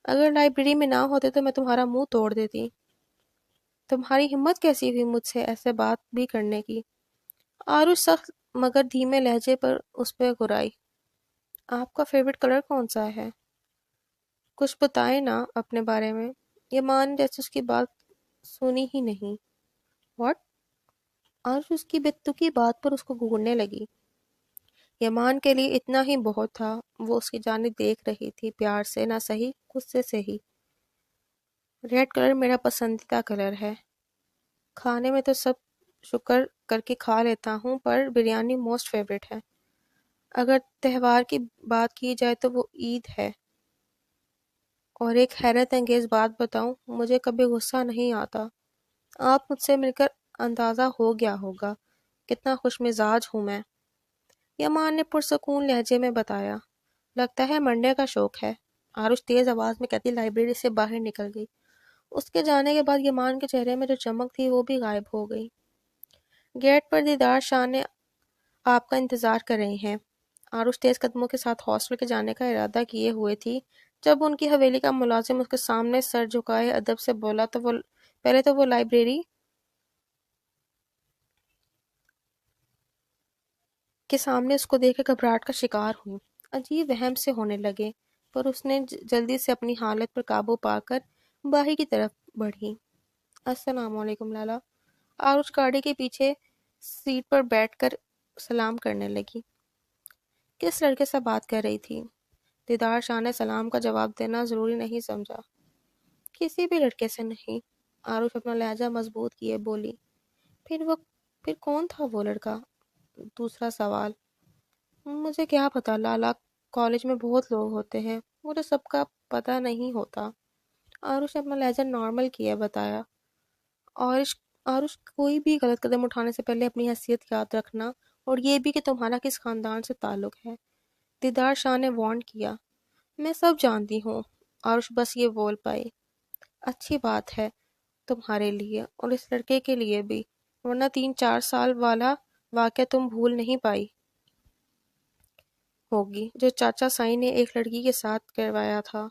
اگر لائبریری میں نہ ہوتے تو میں تمہارا منہ توڑ دیتی، تمہاری ہمت کیسی ہوئی مجھ سے ایسے بات بھی کرنے کی؟ عروش سخت مگر دھیمے لہجے پر اس پہ گرائی، آپ کا فیورٹ کلر کون سا ہے؟ کچھ بتائیں نا اپنے بارے میں۔ یمان جیسے اس کی بات سنی ہی نہیں۔ واٹ؟ عروش اس کی بے بات پر اس کو گھورنے لگی۔ یمان کے لیے اتنا ہی بہت تھا، وہ اس کی جانب دیکھ رہی تھی، پیار سے نہ صحیح، غصے سے ہی۔ ریڈ کلر میرا پسندیدہ کلر ہے، کھانے میں تو سب شکر کر کے کھا لیتا ہوں، پر بریانی موسٹ فیوریٹ ہے، اگر تہوار کی بات کی جائے تو وہ عید ہے، اور ایک حیرت انگیز بات بتاؤں، مجھے کبھی غصہ نہیں آتا، آپ مجھ سے مل کر اندازہ ہو گیا ہوگا کتنا خوش مزاج ہوں میں، یمان نے پرسکون لہجے میں بتایا۔ لگتا ہے منڈے کا شوق ہے، عروش تیز آواز میں کہتی لائبریری سے باہر نکل گئی۔ اس کے جانے کے بعد یمان کے چہرے میں جو چمک تھی وہ بھی غائب ہو گئی۔ گیٹ پر دیدار شاہ نے آپ کا انتظار کر رہے ہیں۔ آروش تیز قدموں کے ساتھ ہاسٹل کے جانے کا ارادہ کیے ہوئے تھی جب ان کی حویلی کا ملازم اس کے سامنے سر جھکائے ادب سے بولا تو پہلے تو وہ لائبریری کے سامنے اس کو دیکھ کے گھبراہٹ کا شکار ہوئی۔ عجیب وہم سے ہونے لگے، پر اس نے جلدی سے اپنی حالت پر قابو پا کر باہر کی طرف بڑھی۔ السلام علیکم لالا۔ آروش گاڑی کے پیچھے سیٹ پر بیٹھ کر سلام کرنے لگی۔ کس لڑکے سے بات کر رہی تھی؟ دیدار شاہ نے سلام کا جواب دینا ضروری نہیں سمجھا۔ کسی بھی لڑکے سے نہیں، آروش اپنا لہجہ مضبوط کیے بولی۔ پھر کون تھا وہ لڑکا؟ دوسرا سوال۔ مجھے کیا پتا لالا، کالج میں بہت لوگ ہوتے ہیں، مجھے سب کا پتہ نہیں ہوتا۔ آروش نے اپنا لہجہ نارمل کیا بتایا۔ آروش کوئی بھی غلط قدم اٹھانے سے پہلے اپنی حیثیت یاد رکھنا، اور یہ بھی کہ تمہارا کس خاندان سے تعلق ہے، دیدار شاہ نے وارن کیا۔ میں سب جانتی ہوں، آروش بس یہ بول پائی۔ اچھی بات ہے تمہارے لیے اور اس لڑکے کے لیے بھی، ورنہ 3-4 سال والا واقعہ تم بھول نہیں پائی ہوگی جو چاچا سائی نے ایک لڑکی کے ساتھ کروایا تھا۔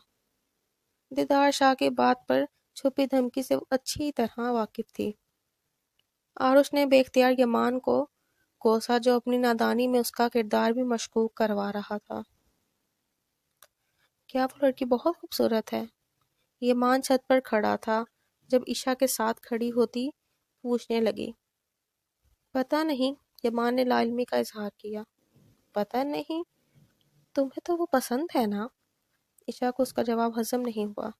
دیدار شاہ کی بات پر چھپی دھمکی سے وہ اچھی طرح واقف تھی۔ آروش نے بے اختیار یمان کو کوسا جو اپنی نادانی میں اس کا کردار بھی مشکوک کروا رہا تھا۔ کیا وہ لڑکی بہت خوبصورت ہے؟ یمان چھت پر کھڑا تھا جب عشا کے ساتھ کھڑی ہوتی پوچھنے لگی۔ پتہ نہیں، یمان نے لا علمی کا اظہار کیا۔ پتہ نہیں؟ تمہیں تو وہ پسند ہے نا؟ عشا کو اس کا جواب ہضم نہیں ہوا۔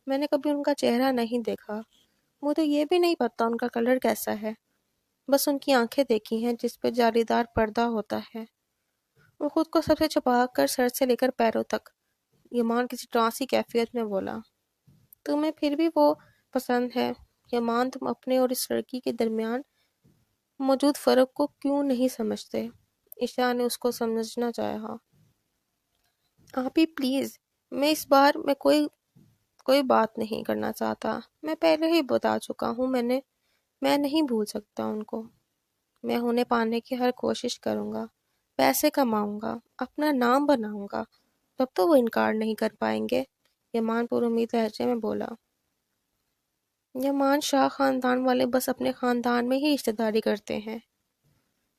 میں نے کبھی ان کا چہرہ نہیں دیکھا، مجھے یہ بھی نہیں پتا ان کا کلر کیسا ہے، بس ان کی آنکھیں دیکھی ہیں جس پہ جالیدار پردہ ہوتا ہے۔ وہ خود کو سب سے چھپا کر سر سے لے کر پیروں تک، یمان کسی ٹرانسی کیفیت میں بولا۔ تمہیں پھر بھی وہ پسند ہے یمان، تم اپنے اور اس لڑکی کے درمیان موجود فرق کو کیوں نہیں سمجھتے؟ عشا نے اس کو سمجھنا چاہا۔ آپی پلیز، میں اس بار میں کوئی بات نہیں کرنا چاہتا، میں پہلے ہی بتا چکا ہوں، میں نہیں بھول سکتا ان کو۔ میں انہیں پانے کی ہر کوشش کروں گا، پیسے کماؤں گا، اپنا نام بناؤں گا، تب تو وہ انکار نہیں کر پائیں گے، یمان پر امید لہجے میں بولا۔ یمان شاہ خاندان والے بس اپنے خاندان میں ہی رشتہ داری کرتے ہیں،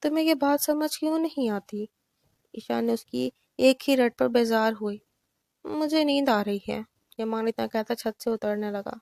تمہیں یہ بات سمجھ کیوں نہیں آتی؟ عشا نے اس کی ایک ہی رٹ پر بیزار ہوئی۔ مجھے نیند آ رہی ہے، یمان اتنا کہتا چھت سے اترنے لگا۔